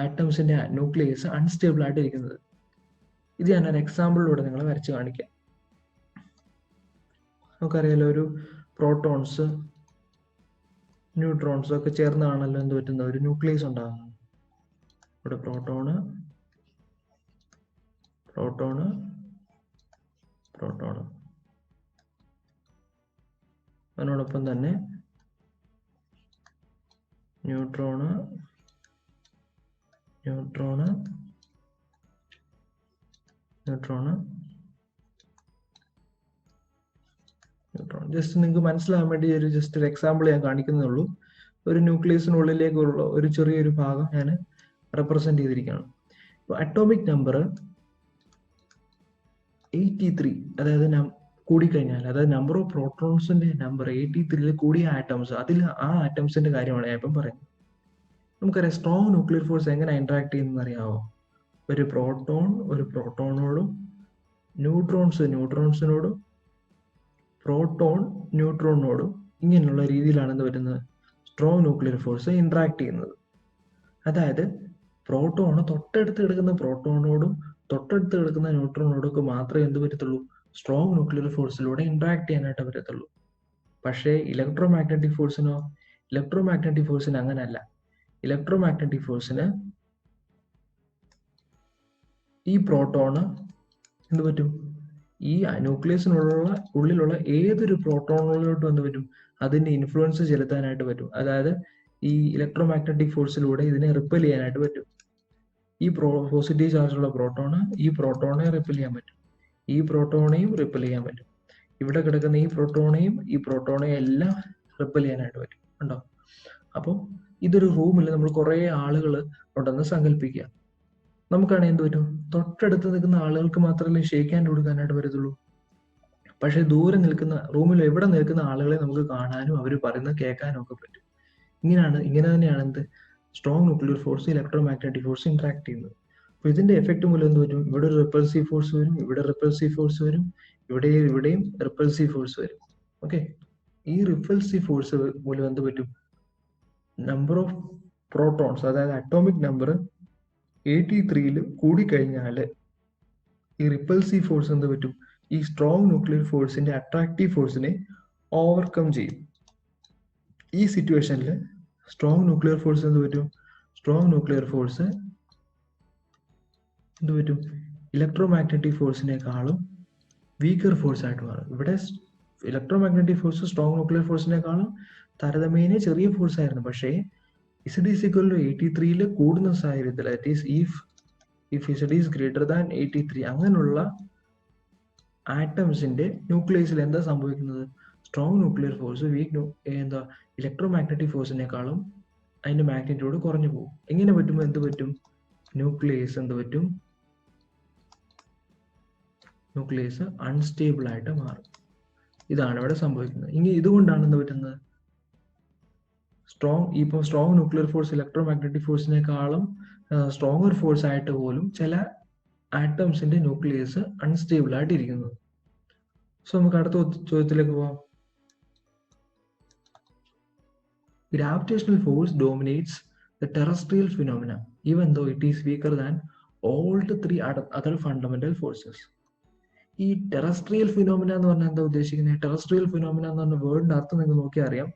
ആറ്റംസിന്റെ ന്യൂക്ലിയസ് അൺസ്റ്റേബിൾ ആയിട്ട് ഇരിക്കുന്നത്? ഇത് ഞാനൊരു എക്സാമ്പിളിലൂടെ നിങ്ങളെ വരച്ച് കാണിക്കാം. നമുക്കറിയാലോ, ഒരു പ്രോട്ടോൺസ് ന്യൂട്രോൺസ് ഒക്കെ ചേർന്നാണല്ലോ എന്ത് പറ്റുന്ന ഒരു ന്യൂക്ലിയസ് ഉണ്ടാകുന്നത്. ഇവിടെ പ്രോട്ടോണ് പ്രോട്ടോണ് പ്രോട്ടോണ് അതിനോടൊപ്പം തന്നെ neutron neutron neutron neutron. Just നിങ്ങൾക്ക് മനസ്സിലാകാൻ വേണ്ടി ജസ്റ്റ് ഒരു എക്സാമ്പിൾ ഞാൻ കാണിക്കുന്നേ ഉള്ളൂ. ഒരു ന്യൂക്ലിയസിനുള്ളിലേക്കുള്ള ഒരു ചെറിയൊരു ഭാഗം ഞാൻ റെപ്രസെന്റ് ചെയ്തിരിക്കുകയാണ്. ഇപ്പോൾ അറ്റോമിക് നമ്പർ 83, അതായത് കൂടിക്കഴിഞ്ഞാൽ, അതായത് നമ്പർ ഓഫ് പ്രോട്ടോൺസിന്റെ നമ്പർ 83 കൂടിയ ആറ്റംസ്, അതിൽ ആ ആറ്റംസിന്റെ കാര്യമാണ് ഞാൻ ഇപ്പം പറയുന്നത്. നമുക്കറിയാം സ്ട്രോങ് ന്യൂക്ലിയർ ഫോഴ്സ് എങ്ങനെ ഇന്ററാക്ട് ചെയ്യുന്നതെന്ന് അറിയാമോ? ഒരു പ്രോട്ടോണോടും ന്യൂട്രോൺസിനോടും പ്രോട്ടോൺ ന്യൂട്രോണിനോടും ഇങ്ങനെയുള്ള രീതിയിലാണ് എന്ത് വരുന്നത്, സ്ട്രോങ് ന്യൂക്ലിയർ ഫോഴ്സ് ഇന്ററാക്ട് ചെയ്യുന്നത്. അതായത് പ്രോട്ടോണ് തൊട്ടടുത്ത് കിടക്കുന്ന പ്രോട്ടോണോടും തൊട്ടടുത്ത് കിടക്കുന്ന ന്യൂട്രോണോടും ഒക്കെ മാത്രമേ എന്ത് പറ്റത്തുള്ളൂ, സ്ട്രോങ് ന്യൂക്ലിയർ ഫോഴ്സിലൂടെ ഇന്ററാക്ട് ചെയ്യാനായിട്ട് പറ്റത്തുള്ളൂ. പക്ഷേ ഇലക്ട്രോമാഗ്നറ്റിക് ഫോഴ്സിന് അങ്ങനല്ല. ഇലക്ട്രോമാഗ്നറ്റിക് ഫോഴ്സിന് ഈ പ്രോട്ടോണ് എന്ത് പറ്റും, ഈ ഉള്ളിലുള്ള ഏതൊരു പ്രോട്ടോണിലോട്ടും എന്ത് പറ്റും, അതിന്റെ ഇൻഫ്ലുവൻസ് ചെലുത്താനായിട്ട് പറ്റും. അതായത് ഈ ഇലക്ട്രോമാഗ്നറ്റിക് ഫോഴ്സിലൂടെ ഇതിനെ റിപ്പൽ ചെയ്യാനായിട്ട് പറ്റും. ഈ പോസിറ്റീവ് ചാർജുള്ള പ്രോട്ടോണ് ഈ പ്രോട്ടോണെ റിപ്പൽ ചെയ്യാൻ പറ്റും, ഈ പ്രോട്ടോണെയും റിപ്പൽ ചെയ്യാൻ പറ്റും, ഇവിടെ കിടക്കുന്ന ഈ പ്രോട്ടോണെയും എല്ലാം റിപ്പൽ ചെയ്യാനായിട്ട് പറ്റും. ഉണ്ടോ? അപ്പം ഇതൊരു റൂമിൽ നമ്മൾ കുറേ ആളുകൾ ഉണ്ടെന്ന് സങ്കല്പിക്കുക. നമുക്കാണെങ്കിൽ എന്ത് പറ്റും, തൊട്ടടുത്ത് നിൽക്കുന്ന ആളുകൾക്ക് മാത്രമല്ലേ ഷേക്ക് ഹാൻഡ് കൊടുക്കാനായിട്ട് പറ്റത്തുള്ളൂ. പക്ഷെ ദൂരെ നിൽക്കുന്ന റൂമിൽ എവിടെ നിൽക്കുന്ന ആളുകളെ നമുക്ക് കാണാനും അവർ പറയുന്നത് കേൾക്കാനും ഒക്കെ പറ്റും. ഇങ്ങനെ തന്നെയാണ് എന്ത്, strong nuclear force electromagnetic force interact ചെയ്യുന്നത്. അപ്പൊ ഇതിന്റെ എഫക്ട് മൂലം എന്ത് പറ്റും, ഇവിടെ ഒരു റിപ്പൾസീവ് ഫോഴ്സ് വരും, ഇവിടെ റിപ്പൾസീവ് ഫോഴ്സ് വരും, ഇവിടെയും റിപ്പൾസീവ് ഫോഴ്സ് വരും. ഓക്കെ, ഈ റിപ്പൾസീവ് ഫോഴ്സ് മൂലം എന്ത് പറ്റും, നമ്പർ ഓഫ് പ്രോട്ടോൺസ്, അതായത് അറ്റോമിക് നമ്പർ 83 കൂടിക്കഴിഞ്ഞാൽ ഈ റിപ്പൾസീവ് ഫോഴ്സ് എന്ത് പറ്റും, ഈ സ്ട്രോങ് ന്യൂക്ലിയർ ഫോഴ്സിന്റെ അട്രാക്റ്റീവ് ഫോഴ്സിനെ ഓവർകം ചെയ്യും. ഈ സിറ്റുവേഷനിൽ സ്ട്രോങ് ന്യൂക്ലിയർ ഫോഴ്സ് എന്ത് പറ്റും, ഇലക്ട്രോമാഗ്നറ്റിക് ഫോഴ്സിനേക്കാളും വീക്കർ ഫോഴ്സ് ആയിട്ട് മാറും. ഇവിടെ ഇലക്ട്രോമാഗ്നറ്റിക് ഫോഴ്സ് സ്ട്രോങ് ന്യൂക്ലിയർ ഫോഴ്സിനേക്കാളും താരതമ്യേന ചെറിയ ഫോഴ്സ് ആയിരുന്നു. പക്ഷേ Z is equal to 83 കൂടുന്ന സാഹചര്യത്തിൽ, that is if Z is greater than 83, അങ്ങനെയുള്ള ആറ്റംസിന്റെ ന്യൂക്ലിയസിൽ എന്താ സംഭവിക്കുന്നത്, സ്ട്രോങ് ന്യൂക്ലിയർ ഫോഴ്സ് ഇലക്ട്രോമാഗ്നറ്റിക് ഫോഴ്സിനേക്കാളും അതിന്റെ മാഗ്നിറ്റ്യൂഡ് കുറഞ്ഞു പോകും. എങ്ങനെ പറ്റുമ്പോൾ എന്ത് പറ്റും, ന്യൂക്ലിയസ് അൺസ്റ്റേബിൾ ആയിട്ട് മാറും. ഇതാണ് ഇവിടെ സംഭവിക്കുന്നത്. ഇതുകൊണ്ടാണ് എന്ത് പറ്റുന്നത്, സ്ട്രോങ് ന്യൂക്ലിയർ ഫോഴ്സ് ഇലക്ട്രോമാഗ്നറ്റിക് ഫോഴ്സിനേക്കാളും സ്ട്രോങ്ങർ ഫോഴ്സ് ആയിട്ട് പോലും ചില ആറ്റംസിന്റെ ന്യൂക്ലിയസ് അൺസ്റ്റേബിൾ ആയിട്ട് ഇരിക്കുന്നത്. സോ നമുക്ക് അടുത്ത ചോദ്യത്തിലേക്ക് പോവാം. Gravitational force dominates the terrestrial phenomena even though it is weaker than all the three other fundamental forces. ഈ ടെറസ്ട്രിയൽ ഫിനോമിന എന്ന് പറഞ്ഞാൽ എന്താ ഉദ്ദേശിക്കുന്നത്? ടെറസ്ട്രിയൽ ഫിനോമിന എന്ന് പറഞ്ഞ വേർഡിന്റെ അർത്ഥം നിങ്ങൾക്ക് നോക്കിയാൽ അറിയാം.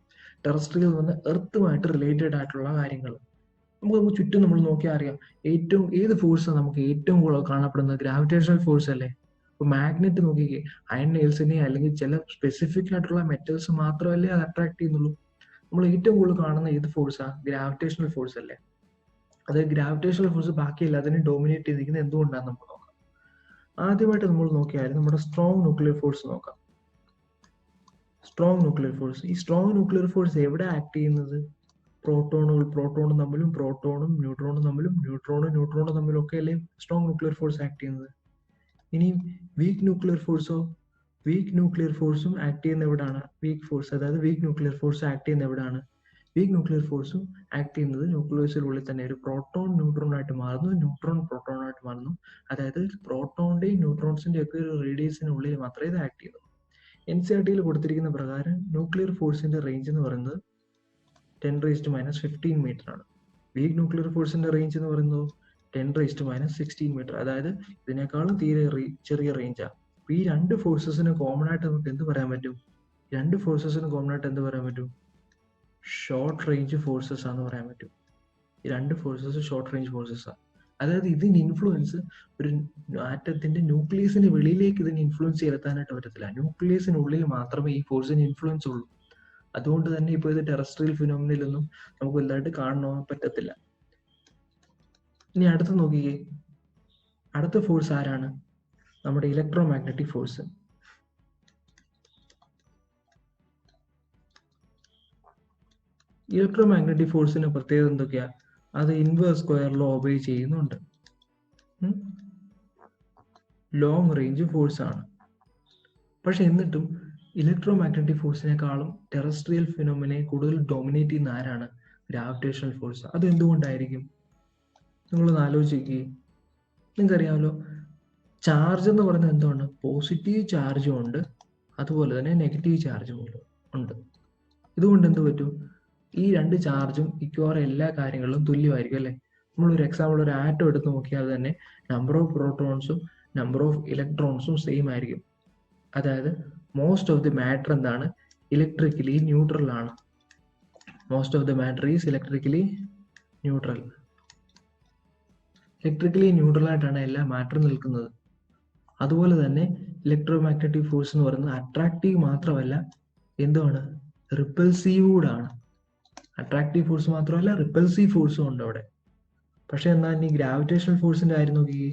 ടെറസ്ട്രിയൽ എന്ന് പറഞ്ഞാൽ എർത്തുമായിട്ട് റിലേറ്റഡ് ആയിട്ടുള്ള കാര്യങ്ങൾ. നമുക്ക് ചുറ്റും നമ്മൾ നോക്കിയാൽ അറിയാം, ഏത് ഫോഴ്സാണ് നമുക്ക് ഏറ്റവും കൂടുതൽ കാണപ്പെടുന്നത്? ഗ്രാവിറ്റേഷണൽ ഫോഴ്സ് അല്ലേ. ഇപ്പൊ മാഗ്നറ്റ് നോക്കിക്കേ, അയൺ നെയിൽസിനെ അല്ലെങ്കിൽ ചില സ്പെസിഫിക് ആയിട്ടുള്ള മെറ്റൽസ് മാത്രമല്ലേ അത് അട്രാക്ട് ചെയ്യുന്നുള്ളൂ. നമ്മൾ ഏറ്റവും കൂടുതൽ കാണുന്ന ഏത് ഫോഴ്സാ? ഗ്രാവിറ്റേഷണൽ ഫോഴ്സ് അല്ലേ. അതായത് ഗ്രാവിറ്റേഷണൽ ഫോഴ്സ് ബാക്കിയല്ല അതിനെ ഡോമിനേറ്റ് ചെയ്തിരിക്കുന്നത് എന്തുകൊണ്ടാണെന്ന് നമുക്ക് നോക്കാം. ആദ്യമായിട്ട് നമ്മൾ നോക്കിയാൽ നമ്മുടെ സ്ട്രോങ് ന്യൂക്ലിയർ ഫോഴ്സ് നോക്കാം. സ്ട്രോങ് ന്യൂക്ലിയർ ഫോഴ്സ്, ഈ സ്ട്രോങ് ന്യൂക്ലിയർ ഫോഴ്സ് എവിടെ ആക്ട് ചെയ്യുന്നത്? പ്രോട്ടോണും തമ്മിലും, പ്രോട്ടോണും ന്യൂട്രോണും തമ്മിലും ഒക്കെ അല്ലേ സ്ട്രോങ് ന്യൂക്ലിയർ ഫോഴ്സ് ആക്ട് ചെയ്യുന്നത്. ഇനി വീക്ക് ന്യൂക്ലിയർ ഫോഴ്സും ആക്ട് ചെയ്യുന്ന എവിടാണ്? വീക്ക് ന്യൂക്ലിയർ ഫോഴ്സ് ആക്ട് ചെയ്യുന്ന എവിടാണ്? വീക്ക് ന്യൂക്ലിയർ ഫോഴ്സും ആക്ട് ചെയ്യുന്നത് ന്യൂക്ലിയസിനുള്ളിൽ തന്നെ. ഒരു പ്രോട്ടോൺ ന്യൂട്രോൺ ആയിട്ട് മാറുന്നു, ന്യൂട്രോൺ പ്രോട്ടോൺ ആയിട്ട് മാറുന്നു. അതായത് പ്രോട്ടോണിന്റെയും ന്യൂട്രോൺസിന്റെ ഒക്കെ ഒരു റേഡിയസിനുള്ളിൽ മാത്രമേ ഇത് ആക്ട് ചെയ്യുന്നു. NCERT കൊടുത്തിരിക്കുന്ന പ്രകാരം ന്യൂക്ലിയർ ഫോഴ്സിന്റെ റേഞ്ച് എന്ന് പറയുന്നത് 10⁻15 മീറ്റർ ആണ്. വീക്ക് ന്യൂക്ലിയർ ഫോഴ്സിന്റെ റേഞ്ച് എന്ന് പറയുന്നത് 10⁻16 മീറ്റർ. അതായത് ഇതിനേക്കാളും തീരെ ചെറിയ റേഞ്ചാണ്. ഈ രണ്ട് ഫോഴ്സസിന് കോമൺ ആയിട്ട് നമുക്ക് എന്ത് പറയാൻ പറ്റും? ഷോർട്ട് റേഞ്ച് ഫോഴ്സസ് ആണെന്ന് പറയാൻ പറ്റും. ഈ രണ്ട് ഫോഴ്സസ് ഷോർട്ട് റേഞ്ച് ഫോഴ്സസ് ആണ്. അതായത് ഇതിന്റെ ഇൻഫ്ലുവൻസ് ഒരു ആറ്റത്തിന്റെ ന്യൂക്ലിയസിന് വെളിയിലേക്ക് ഇതിന് ഇൻഫ്ലുവൻസ് ചെലുത്താനായിട്ട് പറ്റത്തില്ല. ന്യൂക്ലിയസിനുള്ളിൽ മാത്രമേ ഈ ഫോഴ്സിന് ഇൻഫ്ലുവൻസ് ഉള്ളൂ. അതുകൊണ്ട് തന്നെ ഇപ്പോൾ ഇത് ടെറസ്ട്രിയൽ ഫിനോമിനയിലൊന്നും നമുക്ക് വലുതായിട്ട് കാണാൻ പറ്റത്തില്ല. ഇനി അടുത്ത് നോക്കിക്കേ, അടുത്ത ഫോഴ്സ് ആരാണ്? നമ്മുടെ ഇലക്ട്രോമാഗ്നറ്റിക് ഫോഴ്സ്. ഇലക്ട്രോമാഗ്നറ്റിക് ഫോഴ്സിന്റെ പ്രത്യേകത എന്തൊക്കെയാ? അത് ഇൻവേഴ്സ് സ്ക്വയർ ലോ ഒബേ ചെയ്യുന്നുണ്ട്. ലോങ് റേഞ്ച് ഫോഴ്സ് ആണ്. പക്ഷെ എന്നിട്ടും ഇലക്ട്രോമാഗ്നറ്റിക് ഫോഴ്സിനേക്കാളും ടെറസ്ട്രിയൽ ഫിനോമിനെ കൂടുതൽ ഡോമിനേറ്റ് ചെയ്യുന്ന ആരാണ്? Gravitational force. അത് എന്തുകൊണ്ടായിരിക്കും? നിങ്ങളൊന്ന് ആലോചിക്കുക. നിങ്ങൾക്കറിയാമല്ലോ, ചാർജ് എന്ന് പറയുന്നത് എന്താണ്? പോസിറ്റീവ് ചാർജും ഉണ്ട്, അതുപോലെ തന്നെ നെഗറ്റീവ് ചാർജും ഉണ്ട്. ഇതുകൊണ്ട് എന്ത് പറ്റും? ഈ രണ്ട് ചാർജും മിക്കവാറും എല്ലാ കാര്യങ്ങളിലും തുല്യമായിരിക്കും അല്ലേ. നമ്മളൊരു എക്സാമ്പിൾ, ഒരു ആറ്റം എടുത്ത് നോക്കിയാൽ തന്നെ നമ്പർ ഓഫ് പ്രോട്ടോൺസും നമ്പർ ഓഫ് ഇലക്ട്രോൺസും സെയിം ആയിരിക്കും. അതായത് മോസ്റ്റ് ഓഫ് ദി മാറ്റർ എന്താണ്? ഇലക്ട്രിക്കലി ന്യൂട്രൽ ആണ്. Most of the matter is electrically neutral. Electrically neutral ആയിട്ടാണ് എല്ലാ മാറ്ററും നിൽക്കുന്നത്. അതുപോലെ തന്നെ ഇലക്ട്രോമാഗ്നറ്റിക് ഫോഴ്സ് എന്ന് പറയുന്നത് അട്രാക്റ്റീവ് മാത്രമല്ല, എന്താണ്? റിപ്പൽസീവ് കൂടെ ആണ്. അട്രാക്റ്റീവ് ഫോഴ്സ് മാത്രമല്ല, റിപ്പൽസീവ് ഫോഴ്സും ഉണ്ട് അവിടെ. പക്ഷെ എന്നാൽ ഈ ഗ്രാവിറ്റേഷണൽ ഫോഴ്സിന്റെ കാര്യം നോക്കിയേ.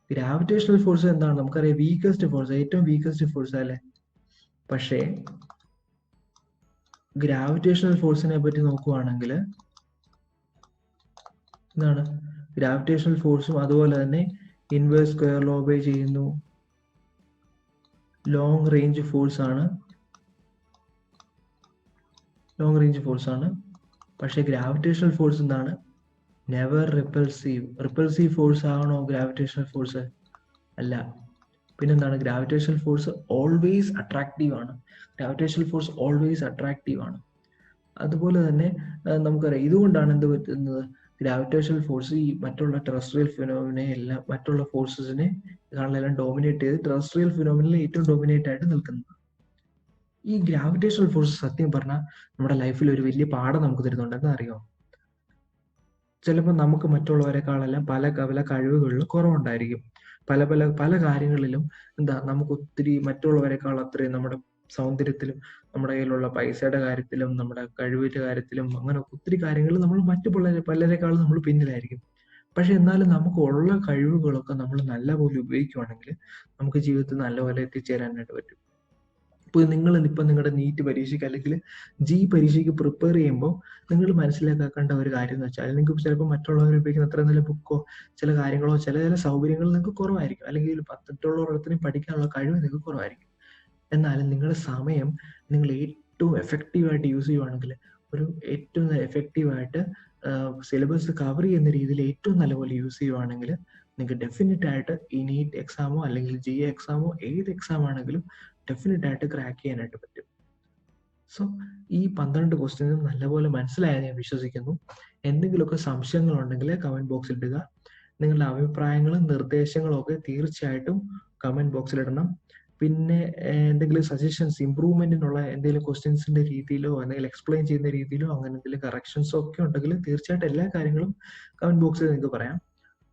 ഗ്രാവിറ്റേഷണൽ ഫോഴ്സ് എന്താണ്? നമുക്കറിയാം, വീക്കസ്റ്റ് ഫോഴ്സ്, ഏറ്റവും വീക്കസ്റ്റ് ഫോഴ്സ് അല്ലേ. പക്ഷേ ഗ്രാവിറ്റേഷണൽ ഫോഴ്സിനെ പറ്റി നോക്കുവാണെങ്കിൽ എന്താണ്? ഗ്രാവിറ്റേഷണൽ ഫോഴ്സും അതുപോലെ തന്നെ ഇൻവേഴ്സ് സ്ക്വയർ ലോ ഒബേ ചെയ്യുന്നു. ലോങ് റേഞ്ച് ഫോഴ്സ് ആണ്. പക്ഷെ ഗ്രാവിറ്റേഷണൽ ഫോഴ്സ് എന്താണ്? Never repulsive. റിപ്പൽസീവ് ഫോഴ്സ് ആണോ ഗ്രാവിറ്റേഷണൽ ഫോഴ്സ്? അല്ല. പിന്നെന്താണ്? ഗ്രാവിറ്റേഷണൽ ഫോഴ്സ് ഓൾവേസ് അട്രാക്റ്റീവ് ആണ്. അതുപോലെ തന്നെ നമുക്കറിയാം, ഇതുകൊണ്ടാണ് എന്ത് പറ്റുന്നത്? ഗ്രാവിറ്റേഷണൽ ഫോഴ്സ് ഈ മറ്റുള്ള ടെറസ്ട്രിയൽ ഫിനോമിനെ എല്ലാം, മറ്റുള്ള ഫോഴ്സസിനെ എല്ലാം ഡോമിനേറ്റ് ചെയ്ത് ടെറസ്ട്രിയൽ ഫിനോമിനിൽ ഏറ്റവും ഡോമിനേറ്റ് ആയിട്ട് നിൽക്കുന്നത്. ഈ ഗ്രാവിറ്റേഷണൽ ഫോഴ്സ് സത്യം പറഞ്ഞാൽ നമ്മുടെ ലൈഫിൽ ഒരു വലിയ പാഠം നമുക്ക് തരുന്നുണ്ട്. എന്താ അറിയോ? ചിലപ്പോൾ നമുക്ക് മറ്റുള്ളവരെക്കാളെല്ലാം പല കഴിവുകളിലും കുറവുണ്ടായിരിക്കും. പല കാര്യങ്ങളിലും നമുക്ക് ഒത്തിരി മറ്റുള്ളവരെക്കാൾ അത്രയും നമ്മുടെ സൗന്ദര്യത്തിലും, നമ്മുടെ കയ്യിലുള്ള പൈസയുടെ കാര്യത്തിലും, നമ്മുടെ കഴിവിന്റെ കാര്യത്തിലും, അങ്ങനെ ഒത്തിരി കാര്യങ്ങളിൽ നമ്മൾ മറ്റു പലരെക്കാളും നമ്മൾ പിന്നിലായിരിക്കും. പക്ഷെ എന്നാലും നമുക്ക് ഉള്ള കഴിവുകളൊക്കെ നമ്മൾ നല്ലപോലെ ഉപയോഗിക്കുകയാണെങ്കിൽ നമുക്ക് ജീവിതത്തിൽ നല്ലപോലെ എത്തിച്ചേരാനായിട്ട് പറ്റും. ഇപ്പോൾ നിങ്ങളുടെ നീറ്റ് പരീക്ഷയ്ക്ക് അല്ലെങ്കിൽ പരീക്ഷയ്ക്ക് പ്രിപ്പയർ ചെയ്യുമ്പോൾ നിങ്ങൾ മനസ്സിലാക്കേണ്ട ഒരു കാര്യം എന്ന് വെച്ചാൽ, നിങ്ങൾക്ക് ചിലപ്പോൾ മറ്റുള്ളവർ ഉപയോഗിക്കുന്ന അത്ര നല്ല ബുക്കോ ചില കാര്യങ്ങളോ ചില സൗകര്യങ്ങൾ നിങ്ങൾക്ക് കുറവായിരിക്കും, അല്ലെങ്കിൽ മറ്റുള്ളവരത്തിന് പഠിക്കാനുള്ള കഴിവ് നിങ്ങൾക്ക് കുറവായിരിക്കും. എന്നാലും നിങ്ങളുടെ സമയം നിങ്ങൾ ഏറ്റവും എഫക്റ്റീവായിട്ട് യൂസ് ചെയ്യുവാണെങ്കിൽ ഒരു ഏറ്റവും എഫക്റ്റീവായിട്ട് സിലബസ് കവർ ചെയ്യുന്ന രീതിയിൽ ഏറ്റവും നല്ലപോലെ യൂസ് ചെയ്യുവാണെങ്കിൽ നിങ്ങൾക്ക് ഡെഫിനറ്റ് ആയിട്ട് ഈ നീറ്റ് എക്സാമോ അല്ലെങ്കിൽ GA എക്സാമോ ഏത് എക്സാം ആണെങ്കിലും ഡെഫിനറ്റ് ആയിട്ട് ക്രാക്ക് ചെയ്യാനായിട്ട് പറ്റും. സോ ഈ 12 ക്വസ്റ്റ്യനും നല്ലപോലെ മനസ്സിലായെന്ന് ഞാൻ വിശ്വസിക്കുന്നു. എന്തെങ്കിലുമൊക്കെ സംശയങ്ങളുണ്ടെങ്കിൽ കമന്റ് ബോക്സിൽ ഇടുക. നിങ്ങളുടെ അഭിപ്രായങ്ങളും നിർദ്ദേശങ്ങളും ഒക്കെ തീർച്ചയായിട്ടും കമന്റ് ബോക്സിൽ ഇടണം. പിന്നെ എന്തെങ്കിലും സജഷൻസ് ഇംപ്രൂവ്മെന്റിനുള്ള എന്തെങ്കിലും ക്വസ്റ്റ്യൻസിന്റെ രീതിയിലോ എന്തെങ്കിലും എക്സ്പ്ലെയിൻ ചെയ്യുന്ന രീതിയിലോ അങ്ങനെ എന്തെങ്കിലും കറക്ഷൻസോ ഒക്കെ ഉണ്ടെങ്കിൽ തീർച്ചയായിട്ടും എല്ലാ കാര്യങ്ങളും കമന്റ് ബോക്സിൽ നിങ്ങൾക്ക് പറയാം.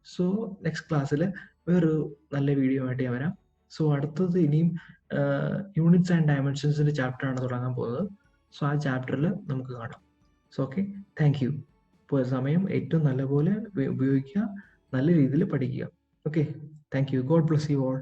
സോ നെക്സ്റ്റ് ക്ലാസ്സിൽ വേറൊരു നല്ല വീഡിയോ ആയിട്ട് ഞാൻ വരാം. സോ അടുത്തത് ഇനിയും യൂണിറ്റ്സ് ആൻഡ് ഡയമെൻഷൻസിന്റെ ചാപ്റ്റർ ആണ് തുടങ്ങാൻ പോകുന്നത്. സോ ആ ചാപ്റ്ററിൽ നമുക്ക് കാണാം. So okay, thank you. ഇപ്പോൾ സമയം ഏറ്റവും നല്ലപോലെ ഉപയോഗിക്കുക, നല്ല രീതിയിൽ പഠിക്കുക. Okay, thank you. God bless you all.